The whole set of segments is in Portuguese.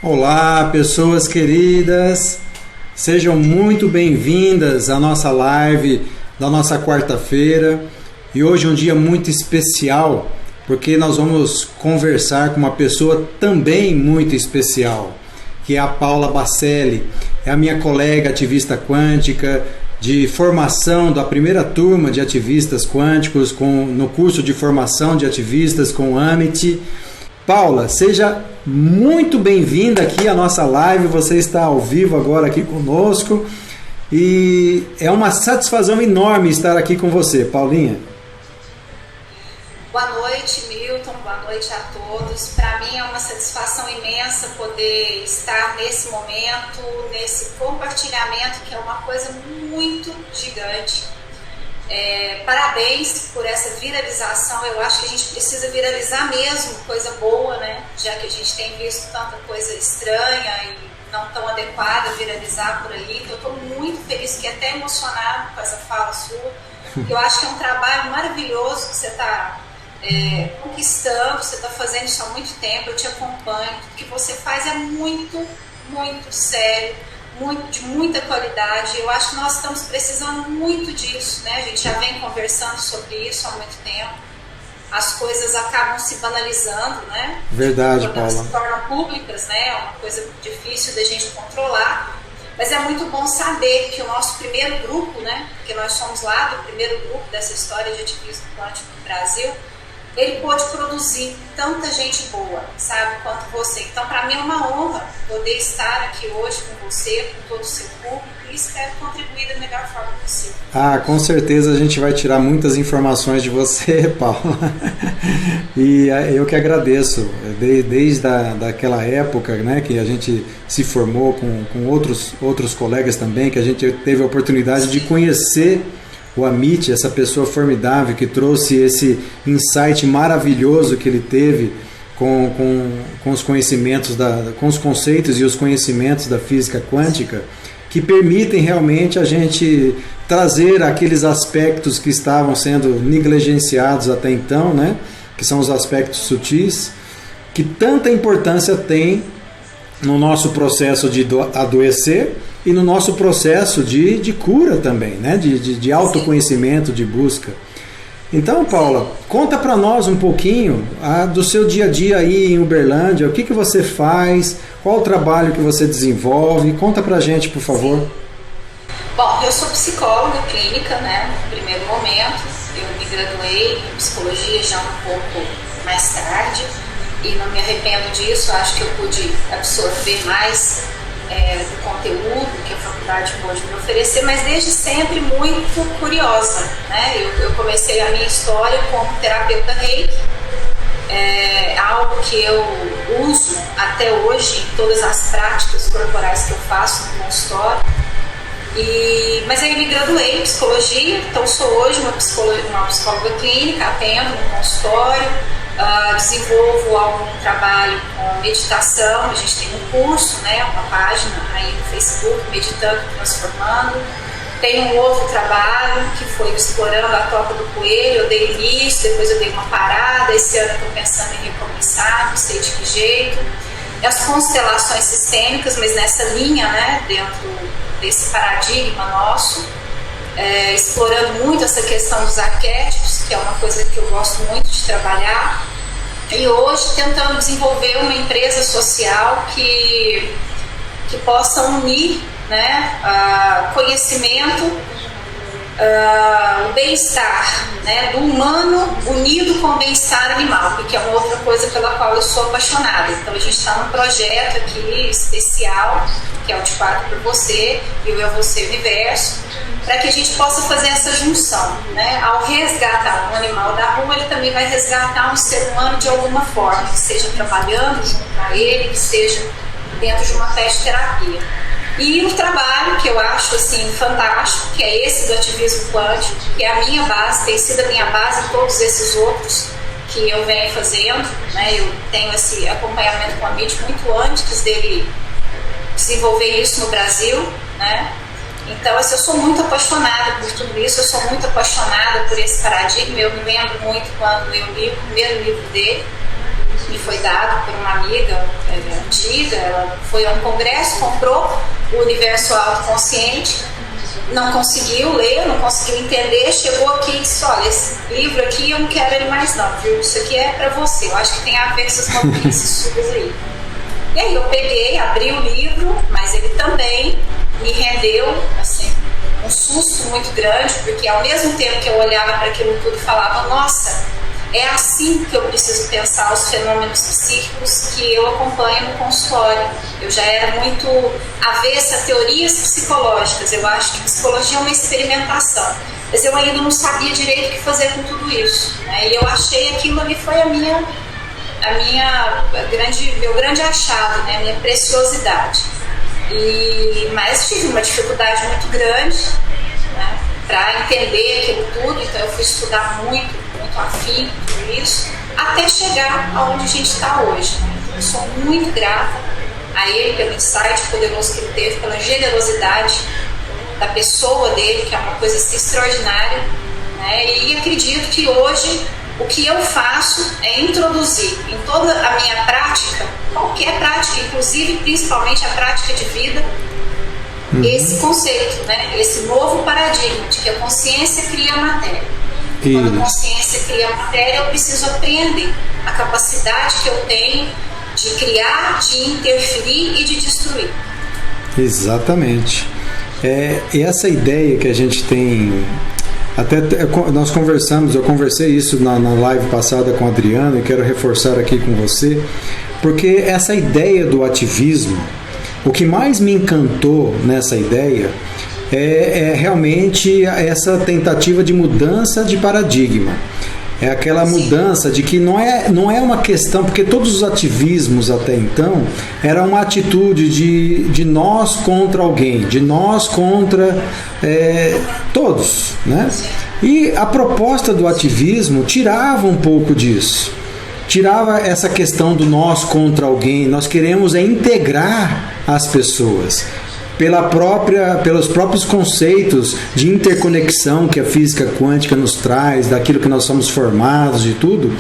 Olá, pessoas queridas, sejam muito bem-vindas à nossa live da nossa quarta-feira. E hoje é um dia muito especial, porque nós vamos conversar com uma pessoa também muito especial, que é a Paula Bacelli. É a minha colega ativista quântica de formação da primeira turma de ativistas quânticos no curso de formação de ativistas com o Amit. Paula, seja muito bem-vinda aqui à nossa live. Você está ao vivo agora aqui conosco e é uma satisfação enorme estar aqui com você, Paulinha. Boa noite, Milton, boa noite a todos. Para mim é uma satisfação imensa poder estar nesse momento, nesse compartilhamento, que é uma coisa muito gigante. Parabéns por essa viralização. Eu acho que a gente precisa viralizar mesmo coisa boa, né? Já que a gente tem visto tanta coisa estranha e não tão adequada viralizar por aí. Então, eu estou muito feliz, fiquei até emocionado com essa fala sua. Eu acho que é um trabalho maravilhoso que você está conquistando, você está fazendo isso há muito tempo, eu te acompanho. O que você faz é muito, muito sério, de muita qualidade. Eu acho que nós estamos precisando muito disso, né? A gente já vem conversando sobre isso há muito tempo. As coisas acabam se banalizando, né? Verdade, quando Paula. elas se tornam públicas, né? É uma coisa difícil da gente controlar. Mas é muito bom saber que o nosso primeiro grupo, né? Porque nós somos lá do primeiro grupo dessa história de ativismo quântico no Brasil, ele pôde produzir tanta gente boa, sabe, quanto você. Então, para mim é uma honra poder estar aqui hoje com você, com todo o seu público, e espero contribuir da melhor forma possível. Com certeza a gente vai tirar muitas informações de você, Paula. E eu que agradeço, desde daquela época, né, que a gente se formou com outros colegas também, que a gente teve a oportunidade de conhecer o Amit, essa pessoa formidável que trouxe esse insight maravilhoso que ele teve com os conhecimentos, com os conceitos e os conhecimentos da física quântica, que permitem realmente a gente trazer aqueles aspectos que estavam sendo negligenciados até então, né? Que são os aspectos sutis, que tanta importância tem no nosso processo de adoecer e no nosso processo de cura também, né? de autoconhecimento, de busca. Então, Paula, conta para nós um pouquinho do seu dia a dia aí em Uberlândia, o que você faz, qual o trabalho que você desenvolve, conta pra gente, por favor. Bom, eu sou psicóloga clínica, né, no primeiro momento. Eu me graduei em psicologia já um pouco mais tarde e não me arrependo disso. Acho que eu pude absorver mais do conteúdo que a faculdade pôde me oferecer, mas desde sempre muito curiosa, né? Eu comecei a minha história como terapeuta Reiki, algo que eu uso até hoje em todas as práticas corporais que eu faço no consultório. Mas aí me graduei em psicologia, então sou hoje uma psicóloga clínica, atendo no consultório. Desenvolvo algum trabalho com meditação. A gente tem um curso, né, uma página aí no Facebook, Meditando Transformando. Tem um outro trabalho que foi explorando a toca do coelho. Eu dei início, depois eu dei uma parada. Esse ano eu estou pensando em recomeçar, não sei de que jeito. As constelações sistêmicas, mas nessa linha, né, dentro desse paradigma nosso, explorando muito essa questão dos arquétipos, que é uma coisa que eu gosto muito de trabalhar. E hoje tentando desenvolver uma empresa social que possa unir, né, conhecimento, o bem-estar, né, do humano unido com o bem-estar animal, que é uma outra coisa pela qual eu sou apaixonada. Então a gente está num projeto aqui especial, que é o De Quatro por Você e o Eu Você Universo, para que a gente possa fazer essa junção, né? Ao resgatar um animal da rua, ele também vai resgatar um ser humano de alguma forma, que seja trabalhando junto a ele, que seja dentro de uma pet terapia. E o trabalho que eu acho assim fantástico, que é esse do ativismo quântico, que é a minha base, tem sido a minha base em todos esses outros que eu venho fazendo, né? Eu tenho esse acompanhamento com a Amit muito antes dele desenvolver isso no Brasil, né? Então, assim, eu sou muito apaixonada por tudo isso, eu sou muito apaixonada por esse paradigma. Eu me lembro muito quando eu li o primeiro livro dele, me foi dado por uma amiga antiga. Ela foi a um congresso, comprou o Universo Autoconsciente, não conseguiu ler, não conseguiu entender, chegou aqui e disse: olha, esse livro aqui eu não quero ele mais não, viu? Isso aqui é para você, eu acho que tem a ver com essas maluquices suas aí. E aí eu peguei, abri o livro, mas ele também me rendeu, assim, um susto muito grande, porque ao mesmo tempo que eu olhava para aquilo tudo e falava: nossa, é assim que eu preciso pensar os fenômenos psíquicos que eu acompanho no consultório. Eu já era muito avessa a teorias psicológicas, eu acho que psicologia é uma experimentação, mas eu ainda não sabia direito o que fazer com tudo isso, né? E eu achei aquilo ali foi meu grande achado, né? A minha preciosidade. Mas tive uma dificuldade muito grande, né, para entender aquilo tudo, então eu fui estudar muito afim por isso, até chegar aonde a gente está hoje, né? Então, eu sou muito grata a ele pelo insight poderoso que ele teve, pela generosidade da pessoa dele, que é uma coisa assim, extraordinária, né? E acredito que hoje o que eu faço é introduzir em toda a minha prática, qualquer prática, inclusive principalmente a prática de vida, esse conceito, né? Esse novo paradigma de que a consciência cria a matéria. Quando a consciência cria a matéria, eu preciso apreender a capacidade que eu tenho de criar, de interferir e de destruir. Exatamente. Essa ideia que a gente tem, até nós conversamos, eu conversei isso na live passada com a Adriana e quero reforçar aqui com você, porque essa ideia do ativismo, o que mais me encantou nessa ideia é realmente essa tentativa de mudança de paradigma. É aquela mudança de que não é uma questão, porque todos os ativismos até então era uma atitude de nós contra alguém, de nós contra todos, né? E a proposta do ativismo tirava um pouco disso, tirava essa questão do nós contra alguém. Nós queremos integrar as pessoas pelos próprios conceitos de interconexão que a física quântica nos traz, daquilo que nós somos formados, de tudo,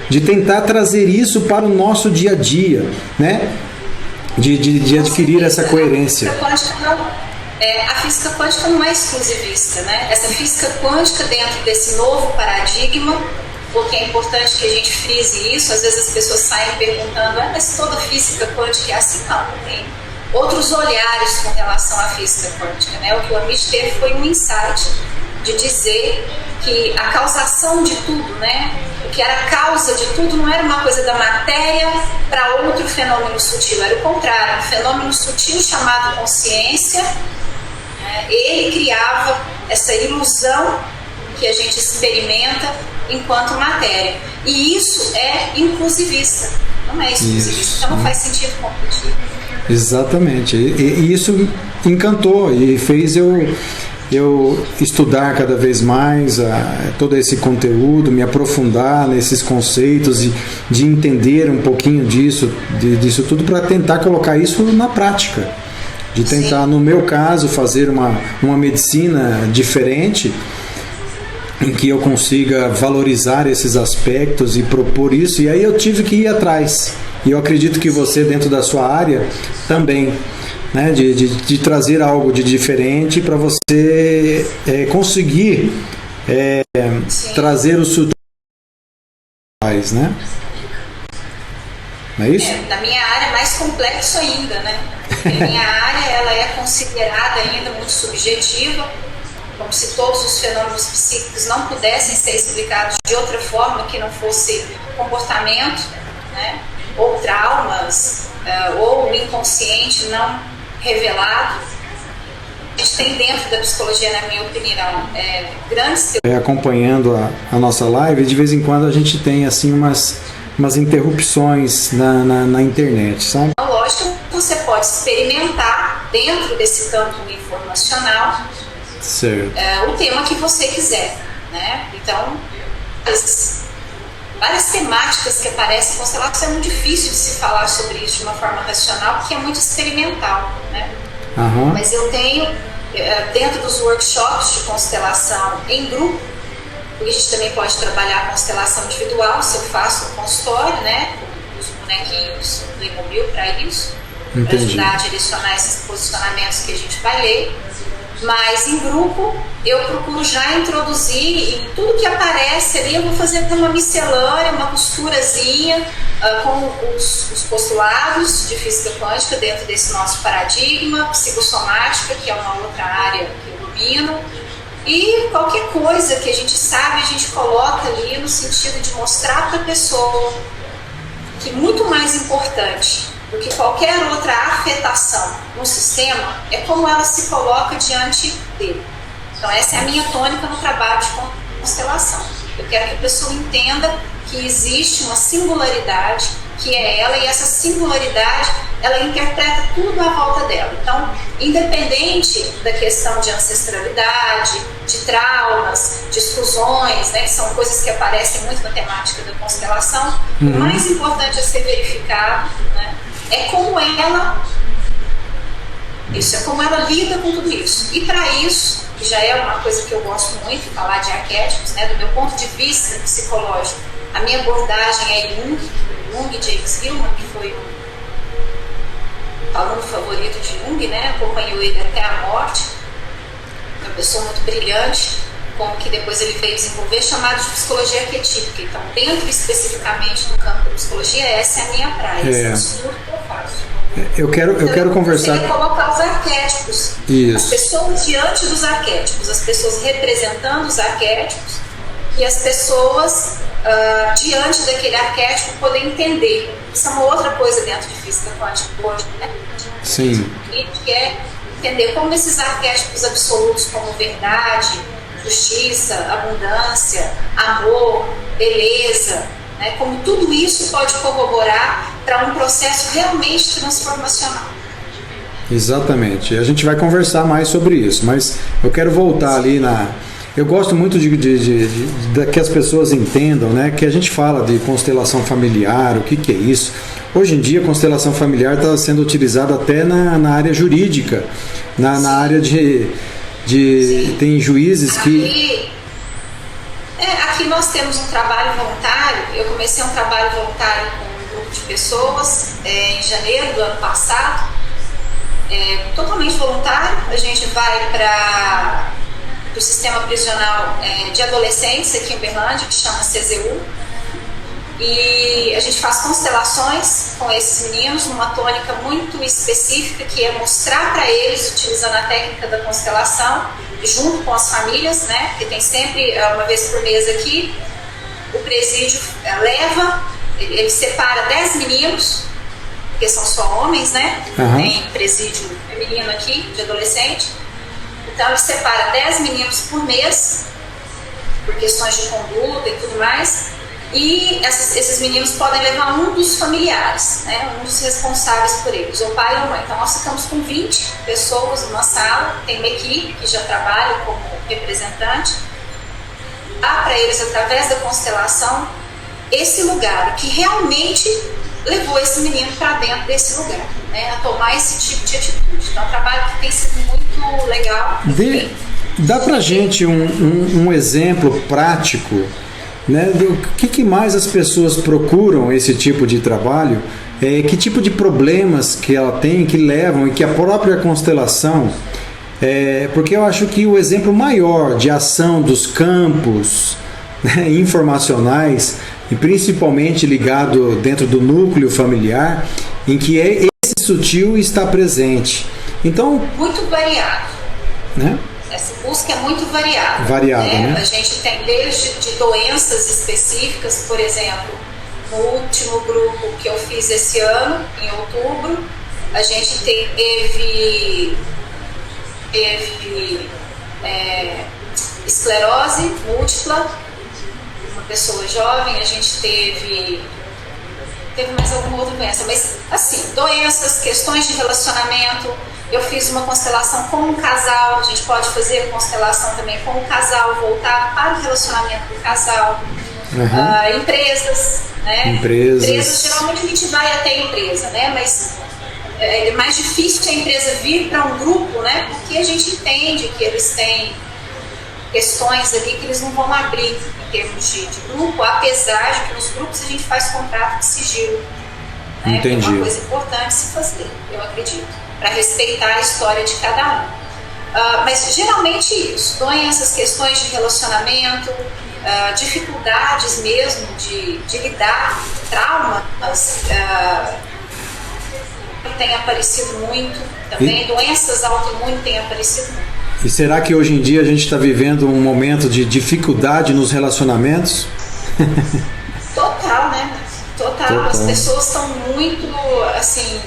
de tentar trazer isso para o nosso dia a dia, né? De adquirir essa coerência. A física quântica não é exclusivista, né? Essa física quântica dentro desse novo paradigma, porque é importante que a gente frise isso. Às vezes as pessoas saem perguntando: mas toda física quântica é assim? Não, tem outros olhares com relação à física quântica, né? O que o Amit teve foi um insight de dizer que a causação de tudo, né? O que era a causa de tudo não era uma coisa da matéria para outro fenômeno sutil, era o contrário. Um fenômeno sutil chamado consciência, né? Ele criava essa ilusão que a gente experimenta enquanto matéria. E isso é inclusivista, não é exclusivista, então não faz sentido competir. Exatamente, e isso encantou e fez eu estudar cada vez mais todo esse conteúdo, me aprofundar nesses conceitos e de entender um pouquinho disso tudo, para tentar colocar isso na prática, de tentar, no meu caso, fazer uma medicina diferente, em que eu consiga valorizar esses aspectos e propor isso. E aí eu tive que ir atrás. E eu acredito que você, dentro da sua área, também, né, de trazer algo de diferente para você conseguir trazer o sutil, né? Não é isso? Na minha área é mais complexo ainda, né? Porque a minha área ela é considerada ainda muito subjetiva, como se todos os fenômenos psíquicos não pudessem ser explicados de outra forma que não fosse comportamento, né? Ou traumas, ou o inconsciente não revelado. A gente tem dentro da psicologia, na minha opinião, grandes... Acompanhando a nossa live, de vez em quando a gente tem assim umas interrupções na internet, sabe? Lógico que você pode experimentar dentro desse campo informacional o tema que você quiser, né? Então, várias temáticas que aparecem em constelação, é muito difícil de se falar sobre isso de uma forma racional, porque é muito experimental, né? Mas eu tenho, dentro dos workshops de constelação em grupo, porque a gente também pode trabalhar a constelação individual, se eu faço no consultório, né? uso bonequinhos do Playmobil para isso, para Entendi. ajudar a direcionar esses posicionamentos que a gente vai ler. Mas em grupo eu procuro já introduzir em tudo que aparece ali, eu vou fazer uma miscelânea, uma costurazinha com os postulados de física quântica dentro desse nosso paradigma, psicossomática, que é uma outra área que eu domino, e qualquer coisa que a gente sabe, a gente coloca ali no sentido de mostrar para a pessoa que muito mais importante do que qualquer outra afetação no sistema é como ela se coloca diante dele. Então essa é a minha tônica no trabalho de constelação. Eu quero que a pessoa entenda que existe uma singularidade que é ela, e essa singularidade ela interpreta tudo à volta dela. Então, independente da questão de ancestralidade, de traumas, de exclusões, né, que são coisas que aparecem muito na temática da constelação, o mais importante a ser verificado, né, é como ela lida com tudo isso. E para isso, que já é uma coisa que eu gosto muito de falar de arquétipos, né, do meu ponto de vista psicológico, a minha abordagem é Jung, James Hillman, que foi um aluno favorito de Jung, né, acompanhou ele até a morte, uma pessoa muito brilhante, como que depois ele veio desenvolver, chamado de psicologia arquetípica. Então, dentro especificamente do campo da psicologia, essa é a minha praia, esse é o estudo que eu faço. Eu quero conversar. Você colocar os arquétipos, Isso. As pessoas diante dos arquétipos, as pessoas representando os arquétipos, e as pessoas diante daquele arquétipo poder entender. Isso é uma outra coisa dentro de física quântica hoje, né? Sim. Que é entender como esses arquétipos absolutos, como verdade, justiça, abundância, amor, beleza, né? Como tudo isso pode corroborar para um processo realmente transformacional. Exatamente. A gente vai conversar mais sobre isso, mas eu quero voltar ali na... Eu gosto muito de que as pessoas entendam, né, que a gente fala de constelação familiar, o que é isso. Hoje em dia, a constelação familiar está sendo utilizada até na área jurídica, na área de tem juízes que... Aqui nós temos um trabalho voluntário. Eu comecei um trabalho voluntário com um grupo de pessoas em janeiro do ano passado, totalmente voluntário. A gente vai para o sistema prisional de adolescentes aqui em Uberlândia, que chama CZU, e a gente faz constelações com esses meninos numa tônica muito específica, que é mostrar para eles, utilizando a técnica da constelação, junto com as famílias, né? Porque tem sempre, uma vez por mês aqui, o presídio ele separa 10 meninos, porque são só homens, né? Tem presídio feminino aqui, de adolescente. Então ele separa 10 meninos por mês, por questões de conduta e tudo mais, e esses meninos podem levar um dos familiares, né, um dos responsáveis por eles, ou pai ou mãe. Então nós ficamos com 20 pessoas numa sala, tem uma equipe que já trabalha como representante, dá para eles, através da constelação, esse lugar que realmente levou esse menino para dentro desse lugar, né, a tomar esse tipo de atitude. Então é um trabalho que tem sido muito legal. Dá pra gente um exemplo prático, né, do que mais as pessoas procuram esse tipo de trabalho, que tipo de problemas que ela tem, que levam, e que a própria constelação, porque eu acho que o exemplo maior de ação dos campos, né, informacionais, e principalmente ligado dentro do núcleo familiar, em que esse sutil está presente. Então, muito variado, né? Essa busca é muito variada. Né? A gente tem desde de doenças específicas, por exemplo, no último grupo que eu fiz esse ano, em outubro, a gente teve esclerose múltipla, uma pessoa jovem, a gente teve mais alguma outra doença, mas assim, doenças, questões de relacionamento. Eu fiz uma constelação com um casal, a gente pode fazer constelação também com um casal, voltar para o relacionamento do casal. Empresas, né? Empresas, geralmente a gente vai até a empresa, né? Mas é mais difícil a empresa vir para um grupo, né? Porque a gente entende que eles têm questões ali que eles não vão abrir em termos de grupo, apesar de que nos grupos a gente faz contrato de sigilo. né? Entendi. É uma coisa importante se fazer, eu acredito, para respeitar a história de cada um. Mas geralmente isso, doenças, questões de relacionamento, dificuldades mesmo de lidar, traumas, tem aparecido muito também, doenças autoimunes têm aparecido muito. E será que hoje em dia a gente está vivendo um momento de dificuldade nos relacionamentos? Total, né? Total. As pessoas estão muito, assim,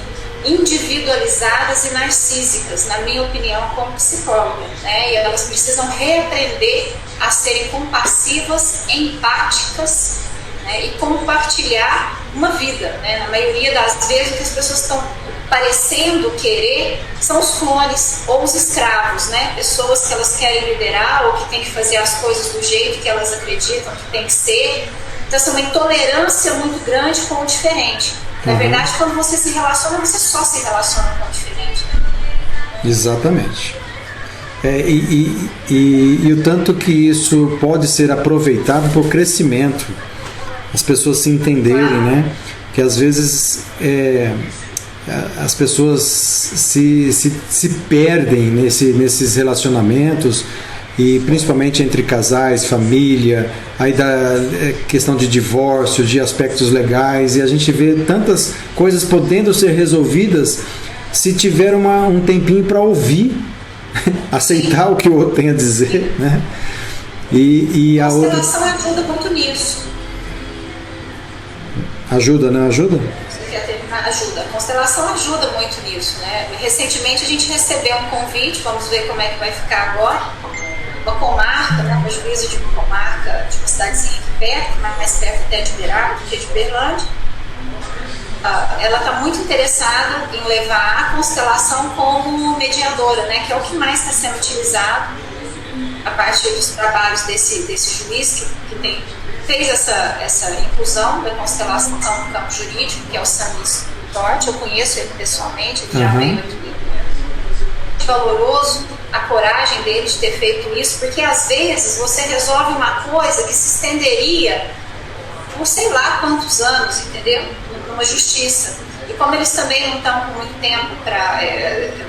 individualizadas e narcísicas, na minha opinião, como psicóloga, né? E elas precisam reaprender a serem compassivas, empáticas, né? E compartilhar uma vida, né? Na maioria das vezes, o que as pessoas estão parecendo querer são os clones ou os escravos, né? Pessoas que elas querem liderar ou que têm que fazer as coisas do jeito que elas acreditam que tem que ser. Então, é uma intolerância muito grande com o diferente. Na verdade, quando você se relaciona, você só se relaciona com o diferente. Né? Exatamente. E o tanto que isso pode ser aproveitado para o crescimento, as pessoas se entenderem, né? Que às vezes as pessoas se perdem nesses relacionamentos, e principalmente entre casais, família, aí da questão de divórcio, de aspectos legais, e a gente vê tantas coisas podendo ser resolvidas se tiver um tempinho para ouvir, aceitar o que o outro tem a dizer, né? E a constelação ajuda muito nisso. Ajuda, não ajuda? Ajuda. A constelação ajuda muito nisso, né? Recentemente a gente recebeu um convite, vamos ver como é que vai ficar agora. Uma comarca, né, uma juíza de uma comarca, de uma cidadezinha aqui perto, mais perto até de Beraba do que de Berlândia. Ela está muito interessada em levar a constelação como mediadora, né, que é o que mais está sendo utilizado a partir dos trabalhos desse juiz que fez essa inclusão da constelação no campo jurídico, que é o Samis Torte. Eu conheço ele pessoalmente, ele já veio aqui. Valoroso a coragem dele de ter feito isso, porque às vezes você resolve uma coisa que se estenderia por sei lá quantos anos, entendeu? Numa justiça. E como eles também não estão com muito tempo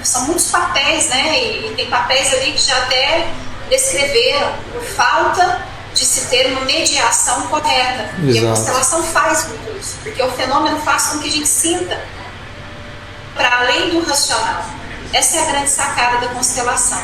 são muitos papéis, né? E tem papéis ali que já até descreveram por falta de se ter uma mediação correta. Exato. E a constelação faz muito isso, porque o fenômeno faz com que a gente sinta para além do racional. Essa é a grande sacada da constelação.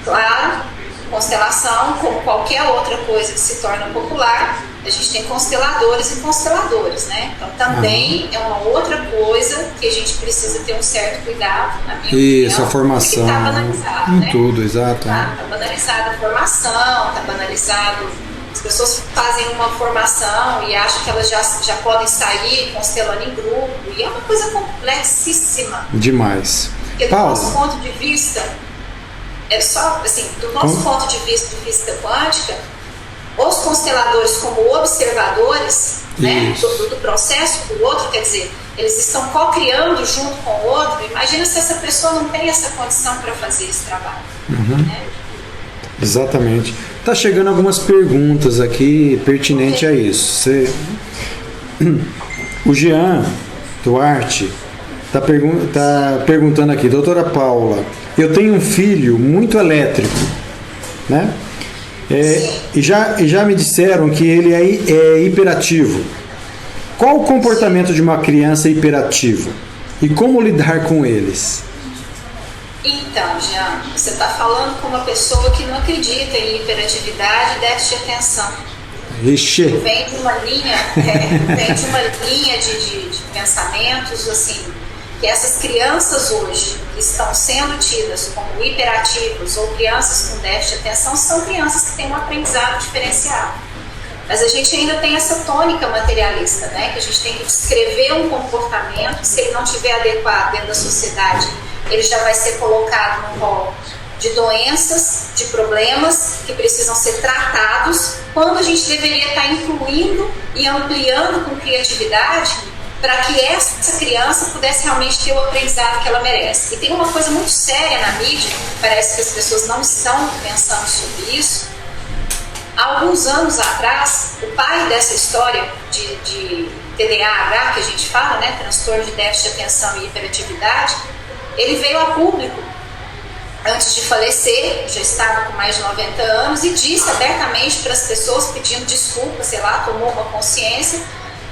Claro, constelação, como qualquer outra coisa que se torna popular, a gente tem consteladores e consteladores, né? Então também é uma outra coisa que a gente precisa ter um certo cuidado, na minha opinião. Isso, a formação. Está banalizado, em né? tudo, exato. Está banalizada a formação, está banalizado. As pessoas fazem uma formação e acham que elas já podem sair constelando em grupo, e é uma coisa complexíssima. Demais. Porque do nosso ponto de vista, do nosso ponto de vista quântica, os consteladores como observadores, né, do processo do outro, quer dizer, eles estão co-criando junto com o outro. Imagina se essa pessoa não tem essa condição para fazer esse trabalho. Né? Exatamente. Tá chegando algumas perguntas aqui pertinentes a isso. O Jean Duarte tá perguntando aqui: doutora Paula, eu tenho um filho muito elétrico, né? E já me disseram que ele é hiperativo. Qual o comportamento de uma criança hiperativa? E como lidar com eles? Então, Jean, você está falando com uma pessoa que não acredita em hiperatividade e déficit de atenção. Ixi. Vem de uma linha, de pensamentos, assim, que essas crianças hoje que estão sendo tidas como hiperativas ou crianças com déficit de atenção são crianças que têm um aprendizado diferenciado. Mas a gente ainda tem essa tônica materialista, né? Que a gente tem que descrever um comportamento que, se ele não estiver adequado dentro da sociedade, ele já vai ser colocado no rol de doenças, de problemas que precisam ser tratados, quando a gente deveria estar incluindo e ampliando com criatividade para que essa criança pudesse realmente ter o aprendizado que ela merece. E tem uma coisa muito séria na mídia, parece que as pessoas não estão pensando sobre isso, Há alguns anos atrás, o pai dessa história de TDAH, que a gente fala, né, transtorno de déficit de atenção e hiperatividade, ele veio a público antes de falecer, já estava com mais de 90 anos, e disse abertamente para as pessoas, pedindo desculpas, sei lá, tomou uma consciência,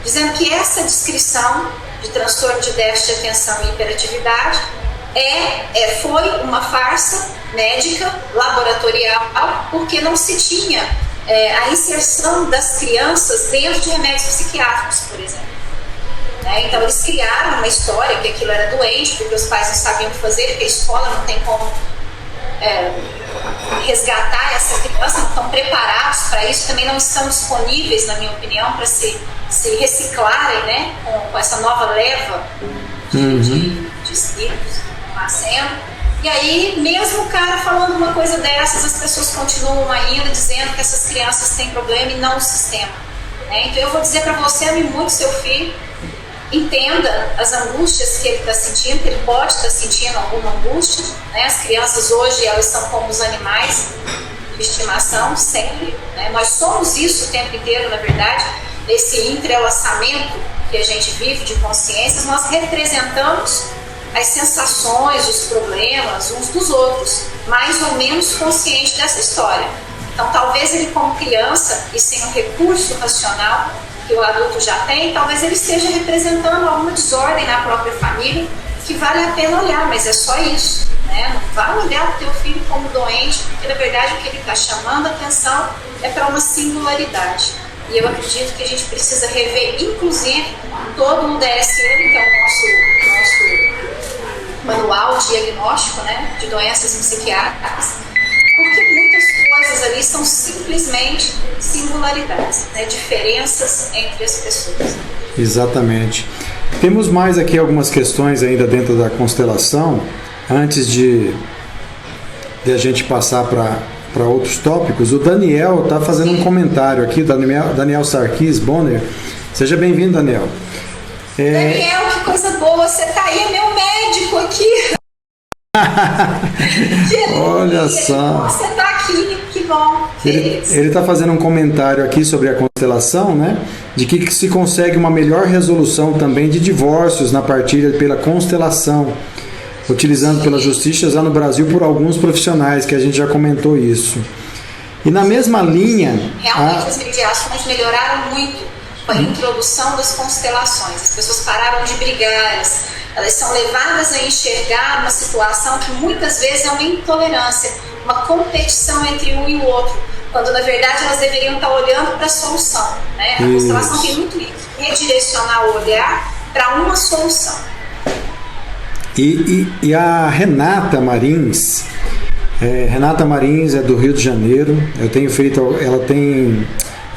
dizendo que essa descrição de transtorno de déficit de atenção e hiperatividade foi uma farsa médica, laboratorial, porque não se tinha a inserção das crianças dentro de remédios psiquiátricos, por exemplo. Então eles criaram uma história que aquilo era doente, porque os pais não sabiam o que fazer, porque a escola não tem como resgatar essa criança, não estão preparados para isso, também não estão disponíveis, na minha opinião, para se reciclarem, né, com essa nova leva de espíritos nascendo. E aí, mesmo o cara falando uma coisa dessas, as pessoas continuam ainda dizendo que essas crianças têm problema e não o sistema. Então eu vou dizer para você, ame muito seu filho, entenda as angústias que ele está sentindo, que ele pode estar sentindo alguma angústia. As crianças hoje, elas são como os animais de estimação, sempre. Nós somos isso o tempo inteiro, na verdade. Esse entrelaçamento que a gente vive de consciências, nós representamos as sensações, os problemas uns dos outros, mais ou menos consciente dessa história. Então talvez ele, como criança e sem um recurso racional que o adulto já tem, talvez ele esteja representando alguma desordem na própria família que vale a pena olhar, mas é só isso, Não vai olhar para o teu filho como doente, porque na verdade o que ele está chamando a atenção é para uma singularidade. E eu acredito que a gente precisa rever, inclusive, todo o DSM, que é o nosso manual diagnóstico, de doenças psiquiátricas, porque muitas coisas ali são simplesmente singularidades, diferenças entre as pessoas. Exatamente. Temos mais aqui algumas questões ainda dentro da constelação, antes de a gente passar para outros tópicos. O Daniel está fazendo um comentário aqui, Daniel Sarkis Bonner. Seja bem-vindo, Daniel. Daniel, que coisa boa, você está aí, é meu médico aqui. Olha só. Você está aqui, que bom. Ele está fazendo um comentário aqui sobre a constelação, de que se consegue uma melhor resolução também de divórcios na partilha pela constelação, utilizando pela justiça já no Brasil por alguns profissionais, que a gente já comentou isso. E na mesma linha... Realmente as mediações melhoraram muito com a introdução das constelações. As pessoas pararam de brigar, elas são levadas a enxergar uma situação que muitas vezes é uma intolerância, uma competição entre um e o outro, quando na verdade elas deveriam estar olhando para a solução. A constelação tem muito isso, redirecionar o olhar para uma solução. E a Renata Marins, Renata Marins é do Rio de Janeiro.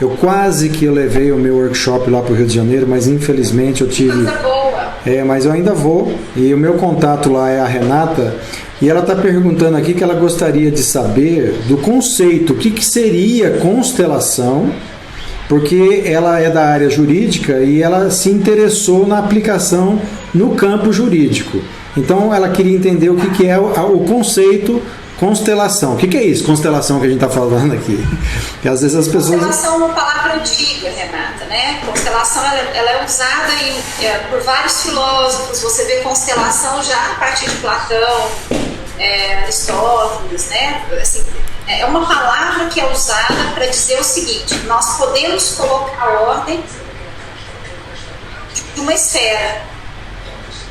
Eu quase que levei o meu workshop lá para o Rio de Janeiro, mas infelizmente eu tive... Coisa boa. Mas eu ainda vou, e o meu contato lá é a Renata, e ela está perguntando aqui que ela gostaria de saber do conceito, o que seria constelação, porque ela é da área jurídica e ela se interessou na aplicação no campo jurídico. Então ela queria entender o que é o conceito constelação. O que é isso, constelação, que a gente está falando aqui? Porque às vezes as pessoas... Constelação é uma palavra antiga, Renata, Constelação ela é usada por vários filósofos. Você vê constelação já a partir de Platão, Aristóteles, Assim, é uma palavra que é usada para dizer o seguinte: nós podemos colocar ordem de uma esfera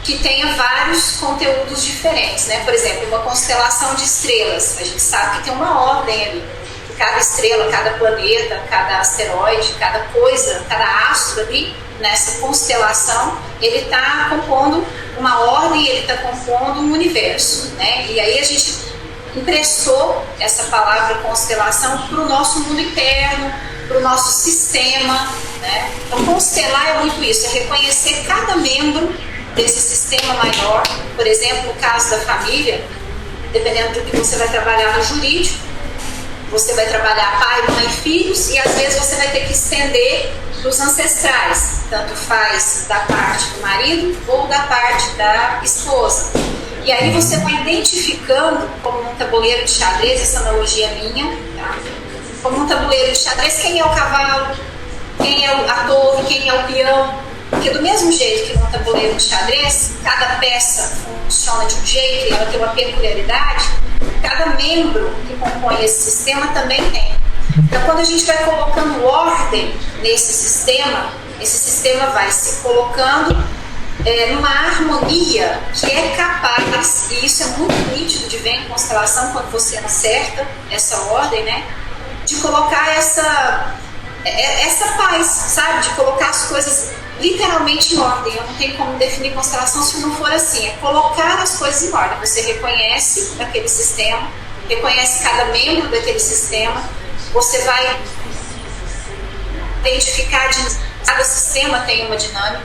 que tenha vários conteúdos diferentes, Por exemplo, uma constelação de estrelas, a gente sabe que tem uma ordem ali, que cada estrela, cada planeta, cada asteroide, cada coisa, cada astro ali, nessa constelação, ele está compondo uma ordem, ele está compondo um universo, E aí a gente emprestou essa palavra constelação para o nosso mundo interno, para o nosso sistema, Então constelar é muito isso, é reconhecer cada membro desse sistema maior. Por exemplo, no caso da família, dependendo do que você vai trabalhar no jurídico, você vai trabalhar pai, mãe, filhos, e às vezes você vai ter que estender para os ancestrais, tanto faz da parte do marido ou da parte da esposa. E aí você vai identificando, como num tabuleiro de xadrez, essa analogia minha, como um tabuleiro de xadrez, quem é o cavalo, quem é a torre, quem é o peão. Porque do mesmo jeito que num tabuleiro de xadrez, cada peça funciona de um jeito e ela tem uma peculiaridade, cada membro que compõe esse sistema também tem. Então, quando a gente vai colocando ordem nesse sistema vai se colocando numa harmonia que é capaz, e isso é muito nítido de ver em constelação quando você acerta essa ordem, né? De colocar essa paz, sabe? De colocar as coisas literalmente em ordem. Eu não tenho como definir constelação se não for assim. É colocar as coisas em ordem. Você reconhece aquele sistema, reconhece cada membro daquele sistema, você vai identificar cada sistema tem uma dinâmica,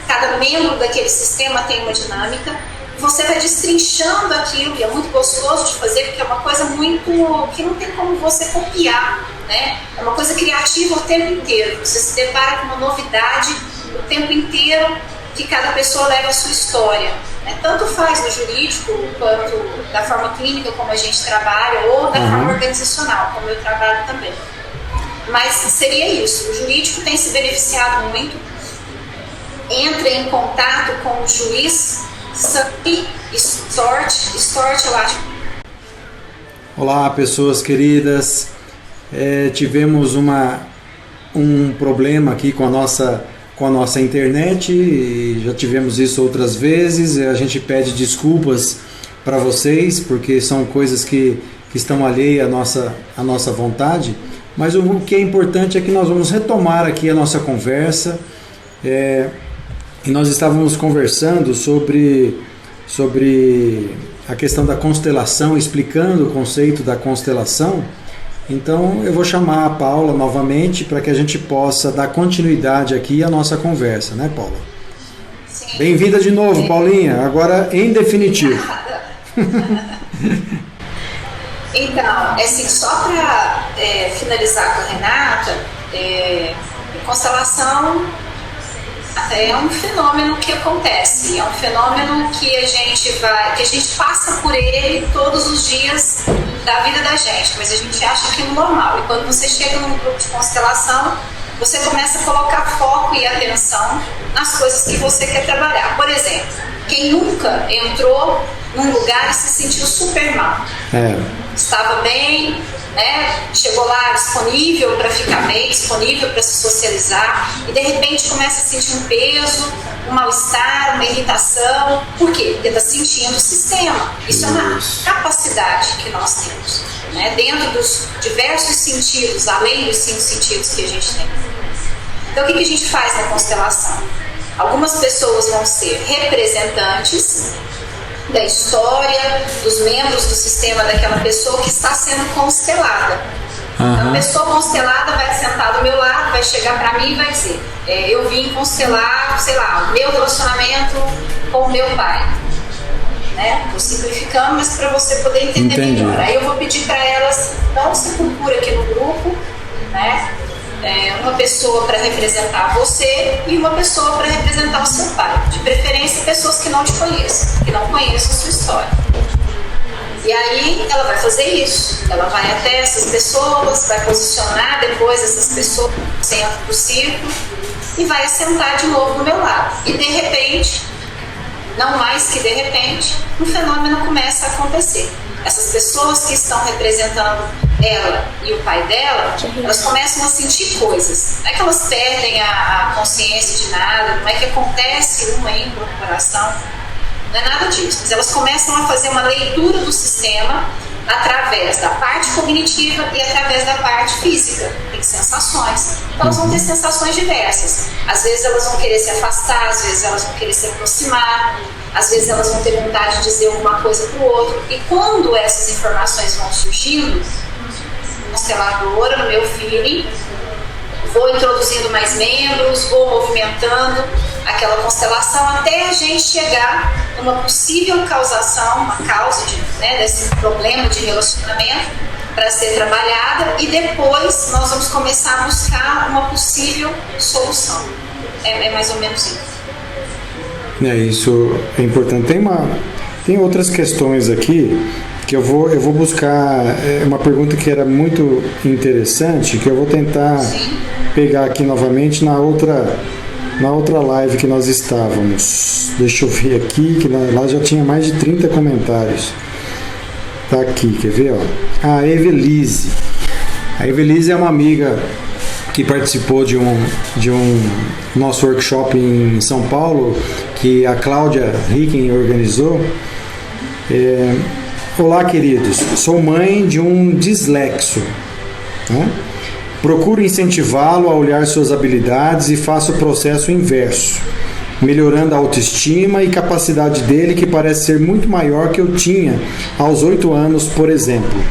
cada membro daquele sistema tem uma dinâmica, você vai destrinchando aquilo, e é muito gostoso de fazer, porque é uma coisa muito que não tem como você copiar, né? É uma coisa criativa o tempo inteiro, você se depara com uma novidade o tempo inteiro, que cada pessoa leva a sua história, né? Tanto faz no jurídico, quanto da forma clínica como a gente trabalha, ou da forma organizacional, como eu trabalho também. Mas seria isso, o jurídico tem se beneficiado muito, entra em contato com o juiz, Sami Stort, eu acho. Olá, pessoas queridas, tivemos um problema aqui com a nossa internet, e já tivemos isso outras vezes. A gente pede desculpas para vocês, porque são coisas que estão alheias à nossa vontade, mas o que é importante é que nós vamos retomar aqui a nossa conversa, e nós estávamos conversando sobre a questão da constelação, explicando o conceito da constelação. Então eu vou chamar a Paula novamente para que a gente possa dar continuidade aqui à nossa conversa, né, Paula? Sim. Bem-vinda de novo, Paulinha, agora em definitivo. Então, assim, só para finalizar com a Renata, constelação é um fenômeno que acontece, é um fenômeno que a gente passa por ele todos os dias da vida da gente, mas a gente acha aquilo normal. E quando você chega num grupo de constelação, você começa a colocar foco e atenção nas coisas que você quer trabalhar. Por exemplo, quem nunca entrou num lugar e se sentiu super mal? Estava bem, né? Chegou lá disponível para ficar bem, disponível para se socializar, e de repente começa a sentir um peso, um mal-estar, uma irritação. Por quê? Porque está sentindo o sistema. Isso é uma capacidade que nós temos, né? Dentro dos diversos sentidos, além dos 5 sentidos que a gente tem. Então, o que a gente faz na constelação? Algumas pessoas vão ser representantes da história, dos membros do sistema daquela pessoa que está sendo constelada. Então, a pessoa constelada vai sentar do meu lado, vai chegar para mim e vai dizer: eu vim constelar, sei lá, o meu relacionamento com o meu pai. Né? Estou simplificando, mas para você poder entender melhor. Aí eu vou pedir para elas: então você procura aqui no grupo, né? Uma pessoa para representar você e uma pessoa para representar o seu pai. De preferência, pessoas que não te conheçam, que não conheçam a sua história. E aí ela vai fazer isso. Ela vai até essas pessoas, vai posicionar depois essas pessoas no centro do círculo e vai assentar de novo do meu lado. E de repente, não mais que de repente, um fenômeno começa a acontecer. Essas pessoas que estão representando ela e o pai dela, elas começam a sentir coisas. Não é que elas perdem a consciência de nada, não é que acontece uma incorporação, não é nada disso. Mas elas começam a fazer uma leitura do sistema através da parte cognitiva e através da parte física. Tem sensações. Então elas vão ter sensações diversas. Às vezes elas vão querer se afastar, às vezes elas vão querer se aproximar, às vezes elas vão ter vontade de dizer alguma coisa para o outro. E quando essas informações vão surgindo, consteladora, no meu feeling, vou introduzindo mais membros, vou movimentando aquela constelação até a gente chegar numa possível causação, uma causa desse problema de relacionamento para ser trabalhada, e depois nós vamos começar a buscar uma possível solução. É mais ou menos isso. Isso é importante. Tem outras questões aqui que eu vou buscar uma pergunta que era muito interessante, que eu vou tentar pegar aqui novamente na outra live que nós estávamos. Deixa eu ver aqui, que lá já tinha mais de 30 comentários. Tá aqui, quer ver? Ó? A Evelise. A Evelise é uma amiga que participou de um nosso workshop em São Paulo, que a Cláudia Ricken organizou. Olá, queridos. Sou mãe de um dislexo. Né? Procuro incentivá-lo a olhar suas habilidades e faço o processo inverso, melhorando a autoestima e capacidade dele, que parece ser muito maior que eu tinha aos 8 anos, por exemplo.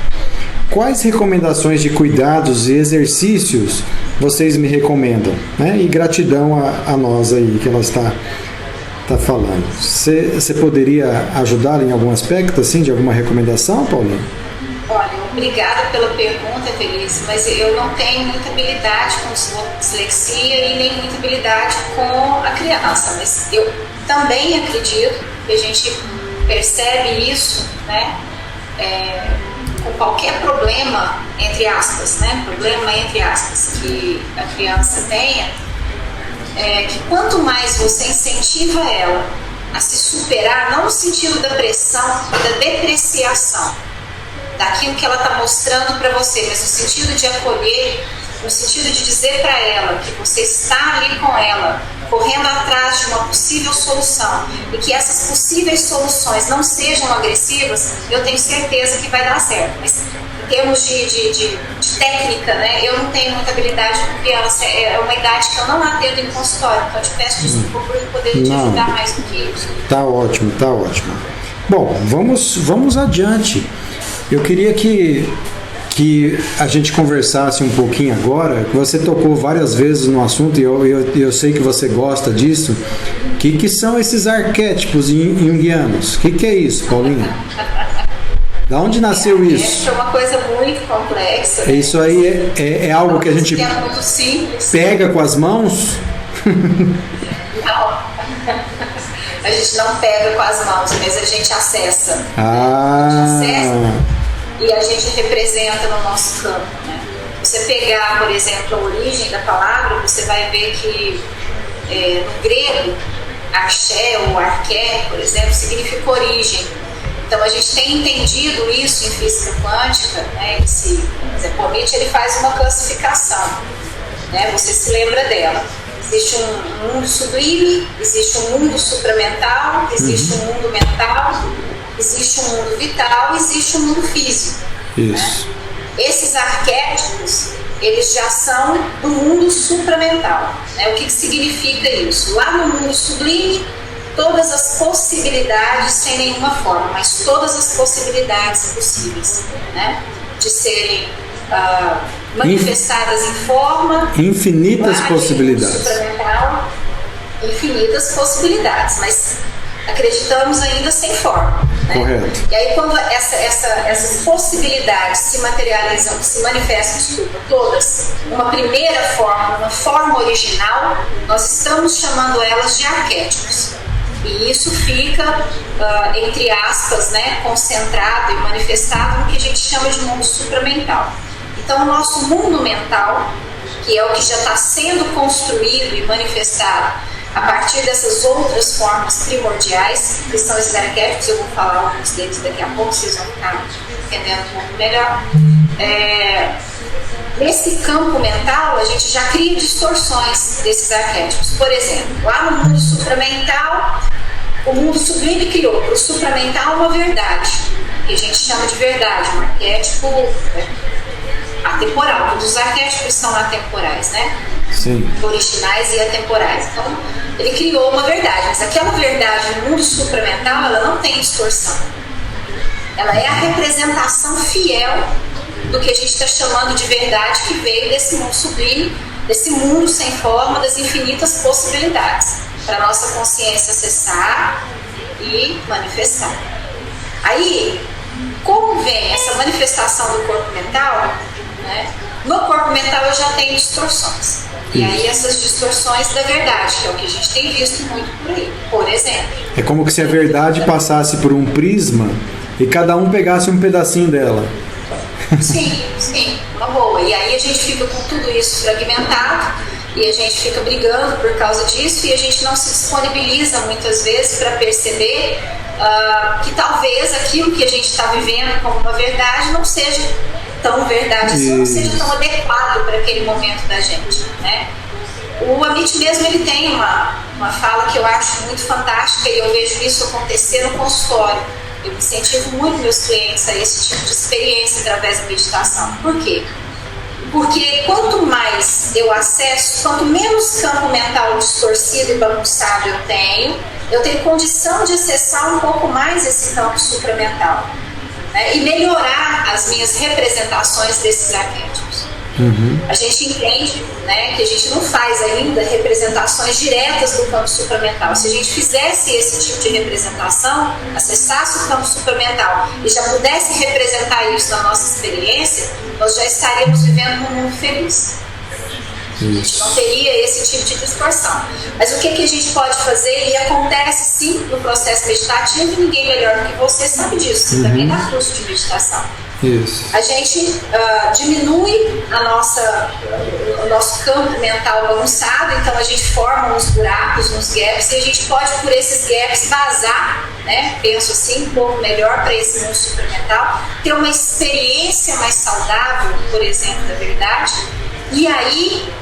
Quais recomendações de cuidados e exercícios vocês me recomendam? Né? E gratidão a nós aí que ela está falando. Você poderia ajudar em algum aspecto, assim, de alguma recomendação, Paulinho? Olha, obrigada pela pergunta, Feliz, mas eu não tenho muita habilidade com dislexia e nem muita habilidade com a criança, mas eu também acredito que a gente percebe isso, né, com qualquer problema, entre aspas, né, que a criança tenha, que quanto mais você incentiva ela a se superar, não no sentido da pressão e da depreciação daquilo que ela está mostrando para você, mas no sentido de acolher, no sentido de dizer para ela que você está ali com ela, correndo atrás de uma possível solução, e que essas possíveis soluções não sejam agressivas, eu tenho certeza que vai dar certo. Mas em termos de técnica, né, eu não tenho muita habilidade com criança, é uma idade que eu não atendo em consultório, então eu te peço desculpa por não poder te ajudar mais do que isso. Tá ótimo. Bom, vamos adiante. Eu queria que a gente conversasse um pouquinho agora. Você tocou várias vezes no assunto e eu sei que você gosta disso. Que são esses arquétipos junguianos? Que é isso, Paulinha? Da onde nasceu isso? É uma coisa muito complexa. Isso aí é algo que a gente pega com as mãos? Não. A gente não pega com as mãos, mas a gente acessa. E a gente representa no nosso campo, né? Você pegar, por exemplo, a origem da palavra, você vai ver que no grego, arché ou arqué, por exemplo, significa origem. Então a gente tem entendido isso em física quântica, né? Por Nietzsche, ele faz uma classificação, né? Você se lembra dela. Existe um mundo sublime, existe um mundo supramental, existe um mundo mental, existe um mundo vital, existe um mundo físico. Isso. Né? Esses arquétipos, eles já são do mundo supramental. Né? O que significa isso? Lá no mundo sublime, todas as possibilidades, sem nenhuma forma, mas todas as possibilidades possíveis, né? De serem manifestadas em forma. Infinitas possibilidades. Infinitas possibilidades, mas acreditamos ainda sem forma. Né? Correto. E aí quando essas possibilidades se materializam, se manifestam, todas, uma primeira forma, uma forma original, nós estamos chamando elas de arquétipos. E isso fica, entre aspas, né, concentrado e manifestado no que a gente chama de mundo supramental. Então o nosso mundo mental, que é o que já está sendo construído e manifestado a partir dessas outras formas primordiais, que são esses arquétipos, eu vou falar alguns deles daqui a pouco, vocês vão ficar entendendo um pouco melhor. Nesse campo mental, a gente já cria distorções desses arquétipos. Por exemplo, lá no mundo supramental, o mundo sublime criou para o supramental uma verdade, que a gente chama de verdade, um arquétipo atemporal. Todos os arquétipos são atemporais, né? Sim. Originais e atemporais. Então, ele criou uma verdade, mas aquela verdade no mundo supramental, ela não tem distorção. Ela é a representação fiel do que a gente está chamando de verdade, que veio desse mundo sublime, desse mundo sem forma, das infinitas possibilidades, para a nossa consciência acessar e manifestar. Aí, como vem essa manifestação do corpo mental, né? No corpo mental eu já tenho distorções. E aí essas distorções da verdade, que é o que a gente tem visto muito por aí, por exemplo. É como que se a verdade passasse por um prisma e cada um pegasse um pedacinho dela. Sim, uma boa. E aí a gente fica com tudo isso fragmentado e a gente fica brigando por causa disso e a gente não se disponibiliza muitas vezes para perceber que talvez aquilo que a gente está vivendo como uma verdade não seja tão verdade assim, não seja tão adequado para aquele momento da gente, né? O Amit mesmo, ele tem uma fala que eu acho muito fantástica e eu vejo isso acontecer no consultório. Eu incentivo muito meus clientes a esse tipo de experiência através da meditação. Por quê? Porque quanto mais eu acesso, quanto menos campo mental distorcido e bagunçado eu tenho condição de acessar um pouco mais esse campo supramental, né? E melhorar as minhas representações desses arquétipos. A gente entende, né, que a gente não faz ainda representações diretas do campo supramental. Se a gente fizesse esse tipo de representação, acessasse o campo supramental e já pudesse representar isso na nossa experiência, nós já estaríamos vivendo num mundo feliz. A gente não teria esse tipo de distorção. Mas o que a gente pode fazer, e acontece sim no processo meditativo, e ninguém melhor do que você sabe disso, você também dá curso de meditação. Isso. A gente diminui o nosso campo mental bagunçado, então a gente forma uns buracos, uns gaps, e a gente pode, por esses gaps, vazar, né? Penso assim, um pouco melhor para esse mundo supramental, ter uma experiência mais saudável, por exemplo, da verdade, e aí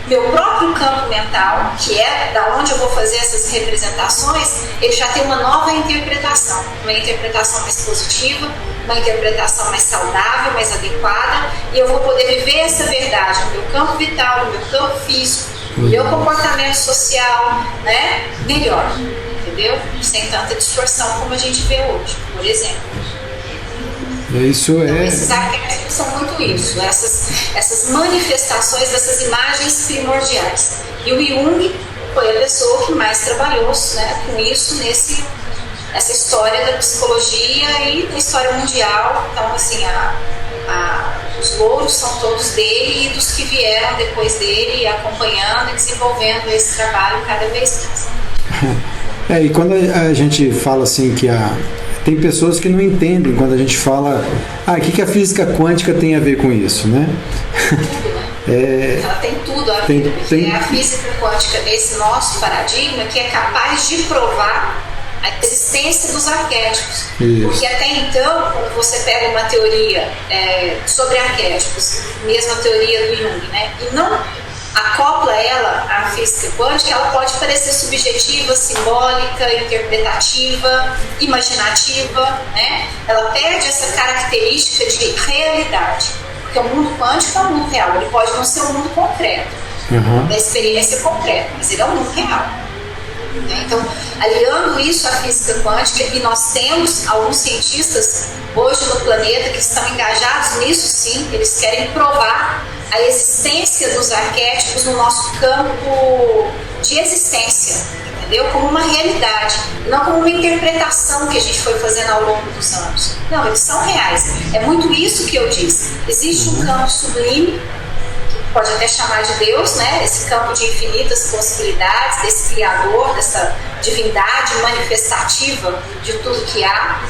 meu próprio campo mental, que é da onde eu vou fazer essas representações, ele já tem uma nova interpretação, uma interpretação mais positiva, uma interpretação mais saudável, mais adequada, e eu vou poder viver essa verdade no meu campo vital, no meu campo físico, no meu comportamento social, né, melhor, entendeu? Sem tanta distorção como a gente vê hoje, por exemplo. Isso então, esses arquétipos são muito isso, essas manifestações dessas imagens primordiais. E o Jung foi a pessoa que mais trabalhou, né, com isso nessa história da psicologia e da história mundial. Então, assim, os louros são todos dele e dos que vieram depois dele, acompanhando e desenvolvendo esse trabalho cada vez mais. E quando a gente fala assim que tem pessoas que não entendem quando a gente fala o que a física quântica tem a ver com isso, né? Ela tem tudo a ver, porque é a física quântica desse nosso paradigma que é capaz de provar a existência dos arquétipos. Isso. Porque até então, quando você pega uma teoria sobre arquétipos, mesma teoria do Jung, né, e não acopla ela à física quântica, ela pode parecer subjetiva, simbólica, interpretativa, imaginativa, né? Ela perde essa característica de realidade, porque o mundo quântico é um mundo real, ele pode não ser um mundo concreto, da experiência concreta, mas ele é um mundo real. Então, aliando isso à física quântica, e nós temos alguns cientistas hoje no planeta que estão engajados nisso, sim, eles querem provar a existência dos arquétipos no nosso campo de existência, entendeu? Como uma realidade, não como uma interpretação que a gente foi fazendo ao longo dos anos. Não, eles são reais. É muito isso que eu disse. Existe um campo sublime, que pode até chamar de Deus, né? Esse campo de infinitas possibilidades, desse Criador, dessa divindade manifestativa de tudo que há.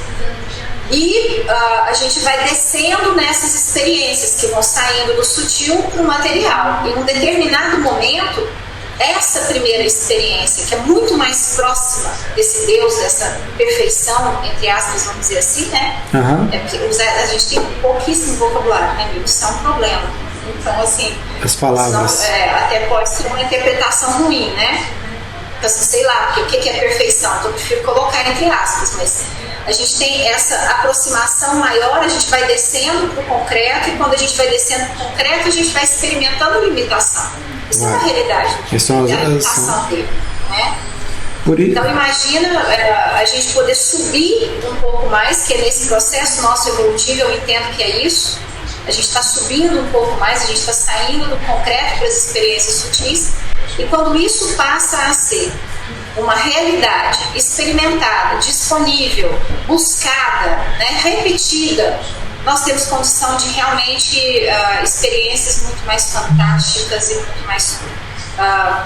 E a gente vai descendo nessas experiências que vão saindo do sutil para o material. E em um determinado momento, essa primeira experiência, que é muito mais próxima desse Deus, dessa perfeição, entre aspas, vamos dizer assim, né? É porque a gente tem pouquíssimo vocabulário, né, amigo? Isso é um problema. Então, assim, as palavras. Senão, até pode ser uma interpretação ruim, né? Então, sei lá, porque o que é perfeição? Então, eu prefiro colocar entre aspas, mas a gente tem essa aproximação maior, a gente vai descendo para o concreto, e quando a gente vai descendo para o concreto, a gente vai experimentando limitação. Isso é uma realidade, é a limitação dele, né? Então imagina a gente poder subir um pouco mais, que é nesse processo nosso evolutivo, eu entendo que é isso. A gente está subindo um pouco mais, a gente está saindo do concreto para as experiências sutis, e quando isso passa a ser uma realidade experimentada, disponível, buscada, né, repetida, nós temos condição de realmente experiências muito mais fantásticas e muito mais